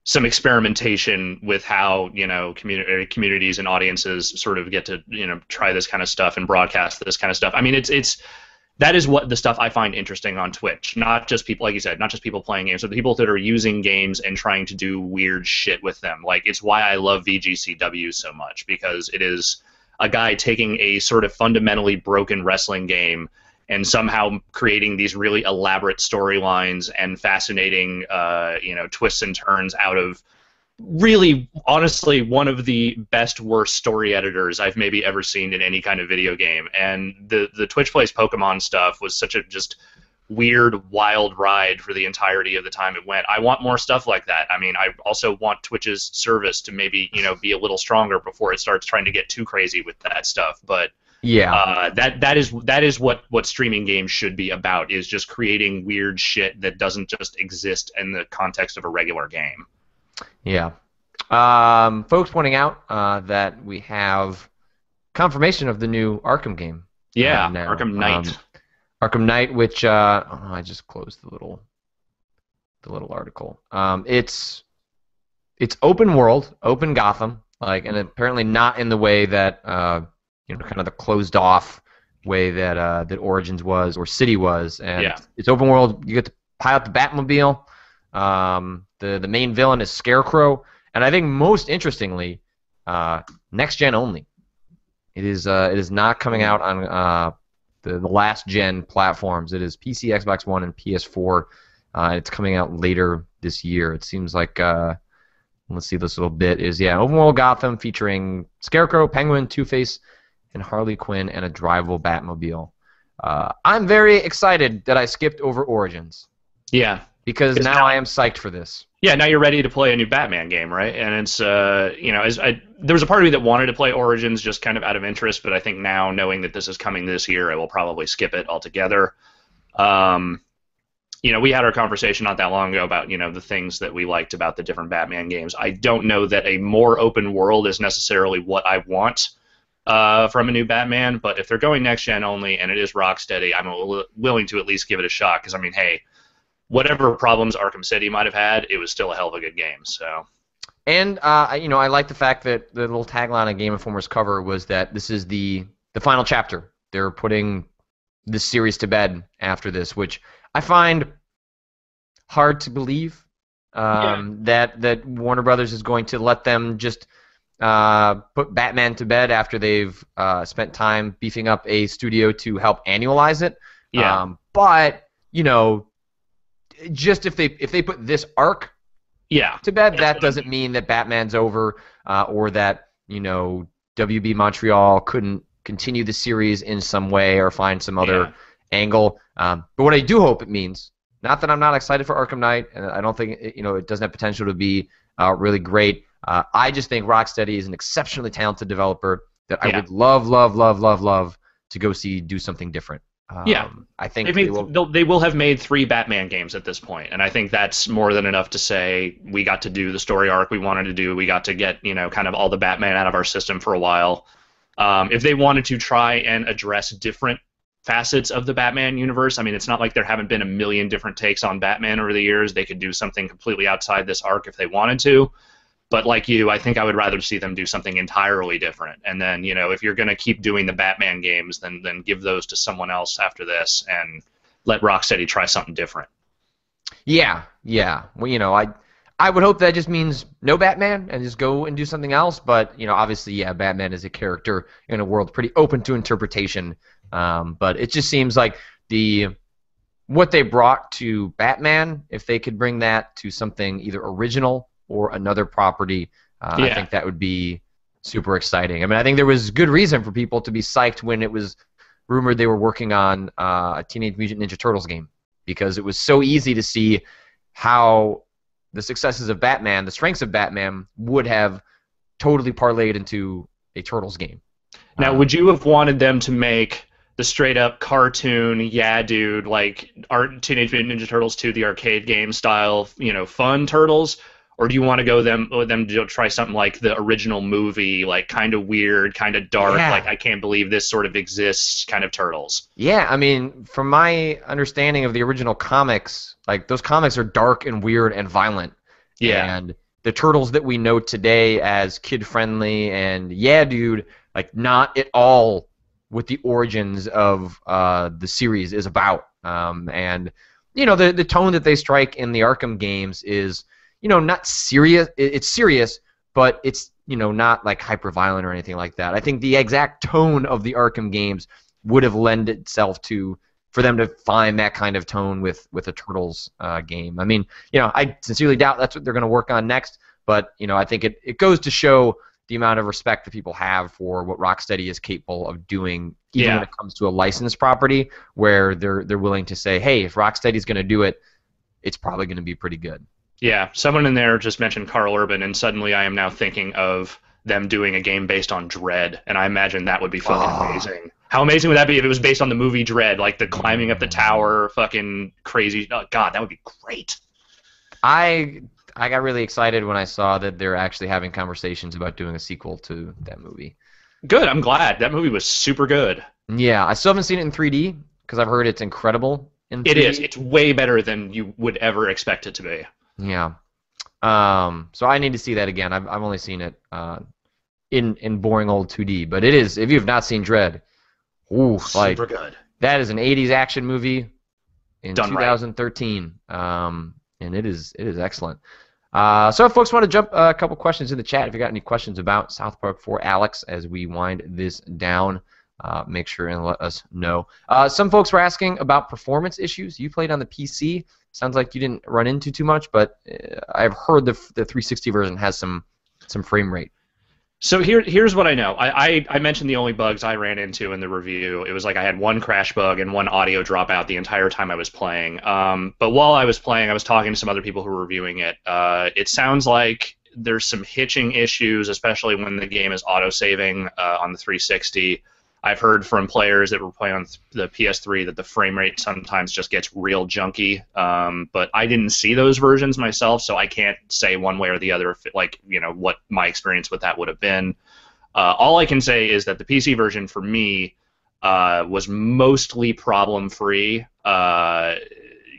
some experimentation with how communities and audiences sort of get to try this kind of stuff and broadcast this kind of stuff. I mean, that is what the stuff I find interesting on Twitch. Not just people, like you said, not just people playing games, but the people that are using games and trying to do weird shit with them. Like, it's why I love VGCW so much, because it is a guy taking a sort of fundamentally broken wrestling game and somehow creating these really elaborate storylines and fascinating, twists and turns out of really, honestly, one of the best worst story editors I've maybe ever seen in any kind of video game. And the Twitch Plays Pokemon stuff was such a just weird, wild ride for the entirety of the time it went. I want more stuff like that. I mean, I also want Twitch's service to maybe, be a little stronger before it starts trying to get too crazy with that stuff. But yeah, that is what streaming games should be about, is just creating weird shit that doesn't just exist in the context of a regular game. Yeah. Folks pointing out that we have confirmation of the new Arkham game. Yeah, now. Arkham Knight. Arkham Knight, which I just closed the little article. It's open world, open Gotham, and apparently not in the way that kind of the closed off way that Origins was or City was. And it's open world. You get to pilot the Batmobile. The main villain is Scarecrow, and I think most interestingly, next gen only. It is not coming out on the last gen platforms. It is PC, Xbox One, and PS4. It's coming out later this year. It seems like let's see, this little bit is open world Gotham featuring Scarecrow, Penguin, Two-Face, and Harley Quinn, and a drivable Batmobile. I'm very excited that I skipped over Origins. Yeah. Because now I am psyched for this. Yeah, now you're ready to play a new Batman game, right? And it's, there was a part of me that wanted to play Origins just kind of out of interest, but I think now, knowing that this is coming this year, I will probably skip it altogether. We had our conversation not that long ago about, the things that we liked about the different Batman games. I don't know that a more open world is necessarily what I want from a new Batman, but if they're going next-gen only and it is Rocksteady, I'm willing to at least give it a shot, because, I mean, hey, whatever problems Arkham City might have had, it was still a hell of a good game. So, and I like the fact that the little tagline on Game Informer's cover was that this is the final chapter. They're putting this series to bed after this, which I find hard to believe. That Warner Brothers is going to let them just put Batman to bed after they've spent time beefing up a studio to help annualize it. But just if they put this arc to bed, that doesn't mean that Batman's over, or that WB Montreal couldn't continue the series in some way or find some other angle. But what I do hope it means, not that I'm not excited for Arkham Knight, and I don't think it doesn't have potential to be really great. I just think Rocksteady is an exceptionally talented developer that I Yeah. would love, love, love, love, love to go see do something different. Yeah. I think they will. They will have made 3 Batman games at this point, and I think that's more than enough to say we got to do the story arc we wanted to do. We got to get, kind of all the Batman out of our system for a while. If they wanted to try and address different facets of the Batman universe, I mean, it's not like there haven't been a million different takes on Batman over the years. They could do something completely outside this arc if they wanted to. But like you, I think I would rather see them do something entirely different. And then, if you're going to keep doing the Batman games, then give those to someone else after this and let Rocksteady try something different. Yeah. Well, I would hope that just means no Batman and just go and do something else. But obviously, yeah, Batman is a character in a world pretty open to interpretation. But it just seems like what they brought to Batman, if they could bring that to something either original or another property, I think that would be super exciting. I mean, I think there was good reason for people to be psyched when it was rumored they were working on a Teenage Mutant Ninja Turtles game, because it was so easy to see how the successes of Batman, the strengths of Batman, would have totally parlayed into a Turtles game. Now, would you have wanted them to make the straight-up cartoon, yeah, dude, like Teenage Mutant Ninja Turtles 2, the arcade game style, fun Turtles? Or do you want to go them to try something like the original movie, like kind of weird, kind of dark, like I can't believe this sort of exists kind of Turtles? Yeah, I mean, from my understanding of the original comics, like those comics are dark and weird and violent. Yeah. And the Turtles that we know today as kid-friendly and yeah, dude, like not at all what the origins of the series is about. And the tone that they strike in the Arkham games is, not serious. It's serious, but it's, not like hyper violent or anything like that. I think the exact tone of the Arkham games would have lent itself for them to find that kind of tone with a Turtles game. I mean, I sincerely doubt that's what they're going to work on next, but, I think it goes to show the amount of respect that people have for what Rocksteady is capable of doing, even when it comes to a licensed property, where they're willing to say, hey, if Rocksteady's going to do it, it's probably going to be pretty good. Yeah, someone in there just mentioned Carl Urban, and suddenly I am now thinking of them doing a game based on Dread, and I imagine that would be fucking amazing. How amazing would that be if it was based on the movie Dread, like the climbing up the tower, fucking crazy? Oh, God, that would be great. I got really excited when I saw that they're actually having conversations about doing a sequel to that movie. Good, I'm glad. That movie was super good. Yeah, I still haven't seen it in 3D because I've heard it's incredible in 3D. It is. It's way better than you would ever expect it to be. Yeah. So I need to see that again. I've only seen it in boring old 2D, but it is. If you have not seen Dread, super good. That is an 80s action movie in Done 2013, and it is excellent. So if folks want to jump a couple questions in the chat, if you got any questions about South Park for Alex as we wind this down, make sure and let us know. Some folks were asking about performance issues. You played on the PC. Sounds like you didn't run into too much, but I've heard the 360 version has some frame rate. So here's what I know. I mentioned the only bugs I ran into in the review. It was like I had one crash bug and one audio dropout the entire time I was playing. But while I was playing, I was talking to some other people who were reviewing it. It sounds like there's some hitching issues, especially when the game is auto-saving on the 360. I've heard from players that were playing on the PS3 that the frame rate sometimes just gets real junky. But I didn't see those versions myself, so I can't say one way or the other what my experience with that would have been. All I can say is that the PC version for me was mostly problem-free.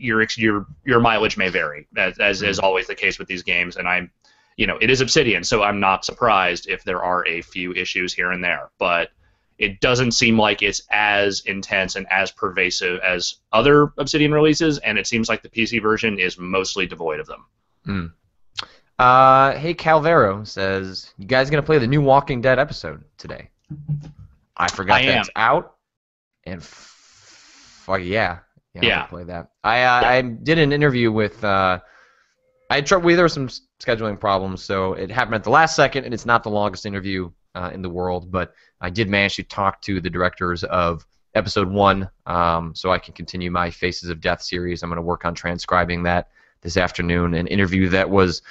Your mileage may vary, as is always the case with these games, and it is Obsidian, so I'm not surprised if there are a few issues here and there, but it doesn't seem like it's as intense and as pervasive as other Obsidian releases, and it seems like the PC version is mostly devoid of them. Hey, Calvero says, you guys going to play the new Walking Dead episode today? I forgot that's out. And yeah, I'm going to play that. I did an interview with... there were some scheduling problems, so it happened at the last second, and it's not the longest interview in the world, but I did manage to talk to the directors of episode 1, so I can continue my Faces of Death series. I'm going to work on transcribing that this afternoon, an interview that was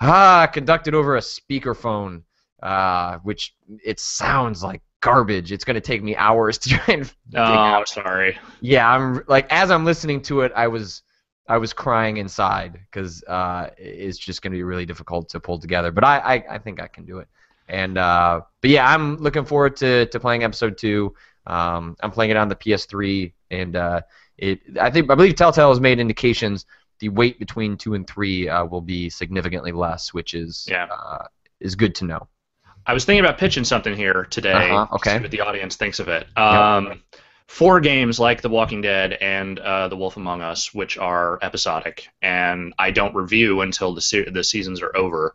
Conducted over a speakerphone, which it sounds like garbage. It's going to take me hours to try and Oh, dig out. I'm sorry. Yeah, I'm like as I'm listening to it, I was crying inside because it's just going to be really difficult to pull together. But I think I can do it. And but yeah, I'm looking forward to playing episode 2. I'm playing it on the PS3, and I believe Telltale has made indications the wait between 2 and 3 will be significantly less, which is good to know. I was thinking about pitching something here today. Okay. See what the audience thinks of it. Yep. 4 games like The Walking Dead and The Wolf Among Us, which are episodic, and I don't review until the seasons are over.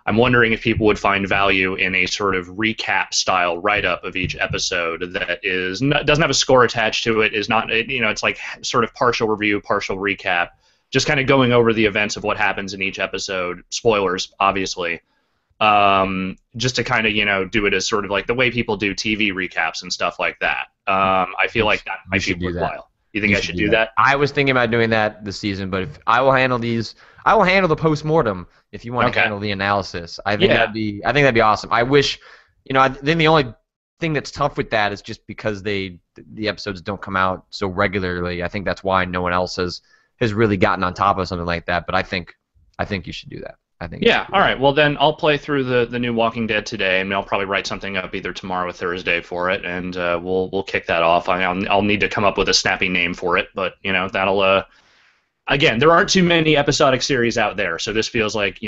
I'm wondering if people would find value in a sort of recap style write-up of each episode that doesn't have a score attached to it. Is not it's like sort of partial review, partial recap, just kind of going over the events of what happens in each episode. Spoilers, obviously. Just to kind of do it as sort of like the way people do TV recaps and stuff like that. I feel like that might be worthwhile. You think I should do that? I was thinking about doing that this season, but if I will handle these, I will handle the post-mortem if you want to handle the analysis. I think that'd be awesome. I wish, then the only thing that's tough with that is just because the episodes don't come out so regularly. I think that's why no one else has really gotten on top of something like that. But I think you should do that. All right. Well, then I'll play through the new Walking Dead today, and I'll probably write something up either tomorrow or Thursday for it, and we'll kick that off. I'll need to come up with a snappy name for it, but that'll. Again, there aren't too many episodic series out there, so this feels like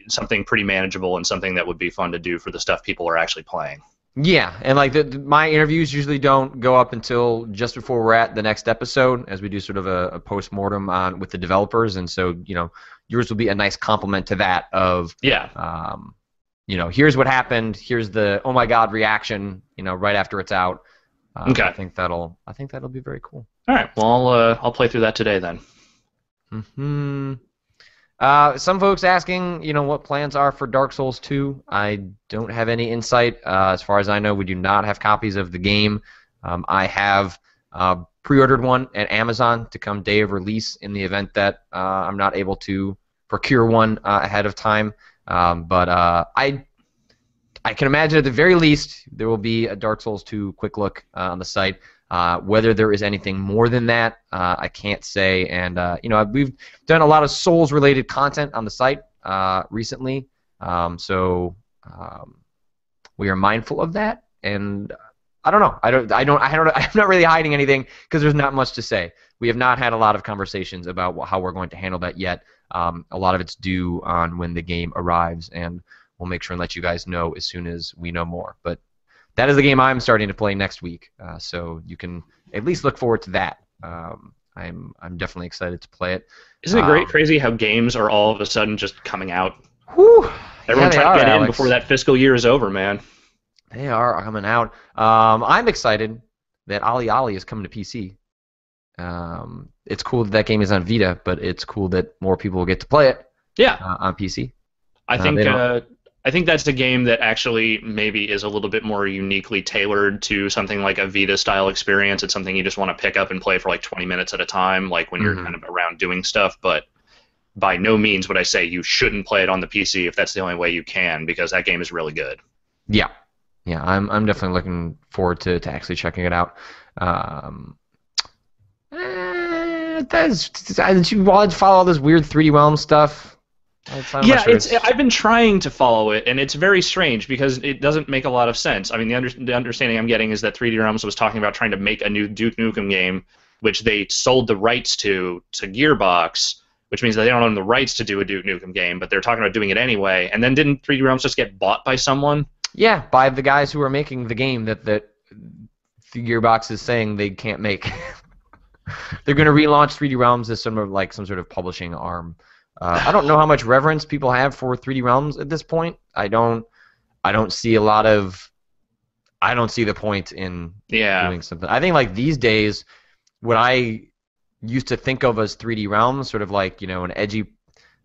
something pretty manageable and something that would be fun to do for the stuff people are actually playing. Yeah, and like my interviews usually don't go up until just before we're at the next episode, as we do sort of a post-mortem with the developers, and so yours will be a nice complement to that of here's what happened, here's the oh my god reaction, right after it's out. Okay. I think that'll be very cool. All right, well I'll play through that today then. Some folks asking, what plans are for Dark Souls 2. I don't have any insight. As far as I know, we do not have copies of the game. I have pre-ordered one at Amazon to come day of release in the event that I'm not able to procure one ahead of time. But I can imagine at the very least there will be a Dark Souls 2 quick look on the site. Whether there is anything more than that, I can't say. And we've done a lot of Souls-related content on the site recently, so we are mindful of that. And I don't know. I'm not really hiding anything because there's not much to say. We have not had a lot of conversations about how we're going to handle that yet. A lot of it's due on when the game arrives, and we'll make sure and let you guys know as soon as we know more. But that is the game I'm starting to play next week, so you can at least look forward to that. I'm definitely excited to play it. Isn't it crazy how games are all of a sudden just coming out? Whew. Everyone trying to get in before that fiscal year is over, man. They are coming out. I'm excited that Ali Ali is coming to PC. It's cool that game is on Vita, but it's cool that more people will get to play it. On PC. I think that's a game that actually maybe is a little bit more uniquely tailored to something like a Vita-style experience. It's something you just want to pick up and play for like 20 minutes at a time, like when you're kind of around doing stuff. But by no means would I say you shouldn't play it on the PC if that's the only way you can, because that game is really good. Yeah, I'm definitely looking forward to actually checking it out. Did you want to follow all this weird 3D Realm stuff? Yeah, I've been trying to follow it, and it's very strange because it doesn't make a lot of sense. I mean, the understanding I'm getting is that 3D Realms was talking about trying to make a new Duke Nukem game, which they sold the rights to Gearbox, which means that they don't own the rights to do a Duke Nukem game, but they're talking about doing it anyway. And then didn't 3D Realms just get bought by someone? Yeah, by the guys who are making the game that Gearbox is saying they can't make. They're going to relaunch 3D Realms as some sort of publishing arm. I don't know how much reverence people have for 3D Realms at this point. I don't see I don't see the point in doing something. I think these days, what I used to think of as 3D Realms, sort of an edgy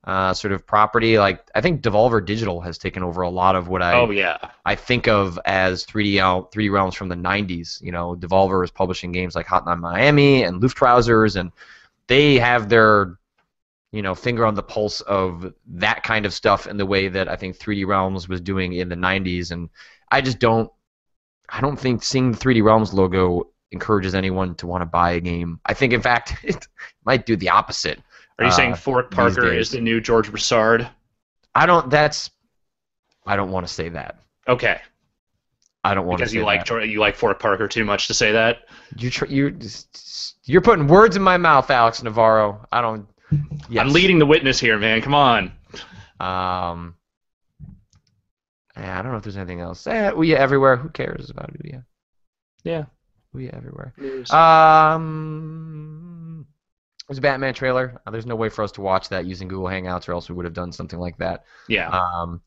sort of property. I think Devolver Digital has taken over a lot of what I think of as 3D Realms from the 90s. Devolver is publishing games like Hotline Miami and Luftrausers, and they have their finger on the pulse of that kind of stuff in the way that I think 3D Realms was doing in the 90s. And I don't think seeing the 3D Realms logo encourages anyone to want to buy a game. I think, in fact, it might do the opposite. Are you saying Fork Parker is the new George Broussard? I don't want to say that. Okay. I don't want because to say that. Because you like Fork Parker too much to say that? You're putting words in my mouth, Alex Navarro. I don't... Yes. I'm leading the witness here, man. Come on. I don't know if there's anything else. Ouya Everywhere. Who cares about Ouya? Yeah. Ouya Everywhere. News. There's a Batman trailer. There's no way for us to watch that using Google Hangouts, or else we would have done something like that. Yeah.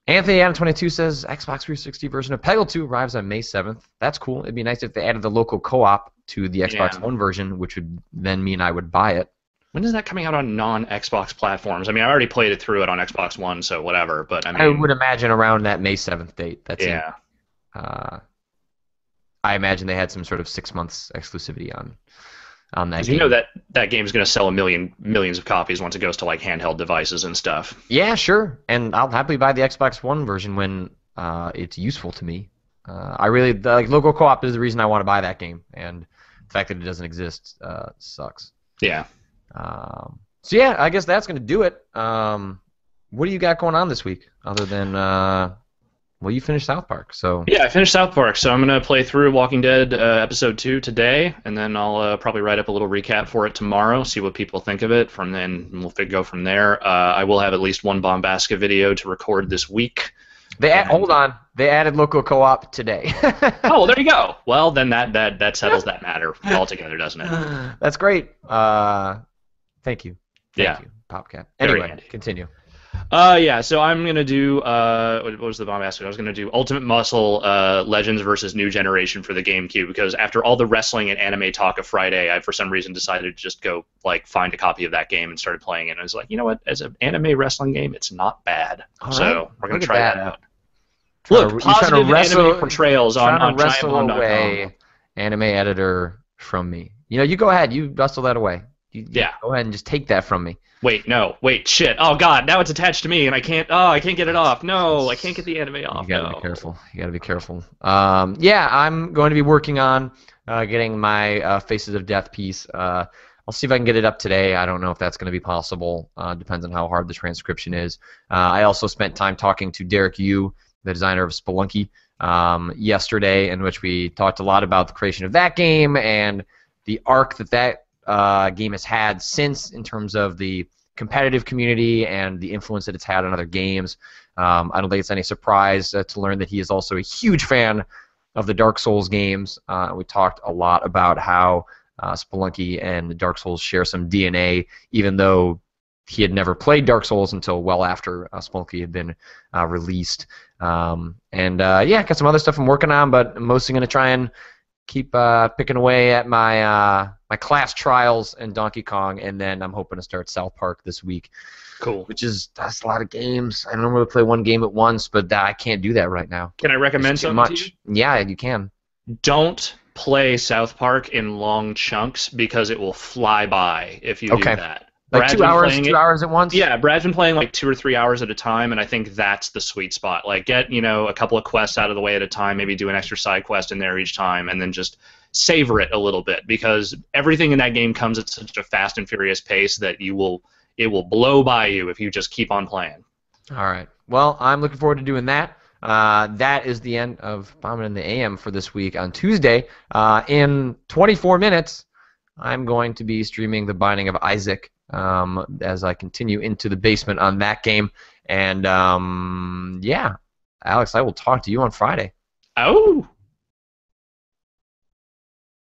Anthony Adam 22 says Xbox 360 version of Peggle 2 arrives on May 7th. That's cool. It'd be nice if they added the local co-op to the Xbox One version, which would then mean I would buy it. When is that coming out on non-Xbox platforms? I mean, I already played it through it on Xbox One, so whatever. But I would imagine around that May 7th date. That's it. I imagine they had some sort of 6 months exclusivity on that game. You know that game's going to sell millions of copies once it goes to like handheld devices and stuff. Yeah, sure. And I'll happily buy the Xbox One version when it's useful to me. I really local co-op is the reason I want to buy that game, and the fact that it doesn't exist sucks. Yeah. So yeah, I guess that's gonna do it. What do you got going on this week other than you finished South Park, so yeah, I finished South Park, so I'm gonna play through Walking Dead episode 2 today, and then I'll probably write up a little recap for it tomorrow, see what people think of it. From then we'll go from there. I will have at least one Bombasca video to record this week. Hold on, they added local co-op today. Oh, well, there you go. Well, then that settles that matter altogether, doesn't it? That's great. Thank you. Thank you, PopCap. Anyway, continue. Yeah, so I'm going to do, what was the Bombastic? I was going to do Ultimate Muscle Legends versus New Generation for the GameCube, because after all the wrestling and anime talk of Friday, I for some reason decided to just go find a copy of that game and started playing it. And I was like, you know what? As an anime wrestling game, it's not bad. All so right. we're going to try that out. Look, positive anime portrayals on wrestle away anime editor from me. You go ahead. You wrestle that away. Yeah. Go ahead and just take that from me. Wait, shit. Oh god, now it's attached to me and I can't get it off. No, I can't get the anime off. You gotta be careful. Yeah, I'm going to be working on getting my Faces of Death piece. I'll see if I can get it up today. I don't know if that's going to be possible. Depends on how hard the transcription is. I also spent time talking to Derek Yu, the designer of Spelunky, yesterday, in which we talked a lot about the creation of that game and the arc that game has had since, in terms of the competitive community and the influence that it's had on other games. I don't think it's any surprise to learn that he is also a huge fan of the Dark Souls games. We talked a lot about how Spelunky and Dark Souls share some DNA, even though he had never played Dark Souls until well after Spelunky had been released. Yeah, got some other stuff I'm working on, but I'm mostly going to try and keep picking away at my my class trials and Donkey Kong, and then I'm hoping to start South Park this week. Cool. That's a lot of games. I normally play one game at once, but I can't do that right now. Can I recommend something to you? Yeah, you can. Don't play South Park in long chunks because it will fly by if you do that. Like Brad's 2 hours at once? Yeah, Brad's been playing like 2 or 3 hours at a time, and I think that's the sweet spot. Like, get, a couple of quests out of the way at a time, maybe do an extra side quest in there each time, and then just savor it a little bit, because everything in that game comes at such a fast and furious pace that it will blow by you if you just keep on playing. All right. Well, I'm looking forward to doing that. That is the end of Bombin in the AM for this week. On Tuesday, in 24 minutes, I'm going to be streaming The Binding of Isaac as I continue into the basement on that game. And, yeah, Alex, I will talk to you on Friday. Oh!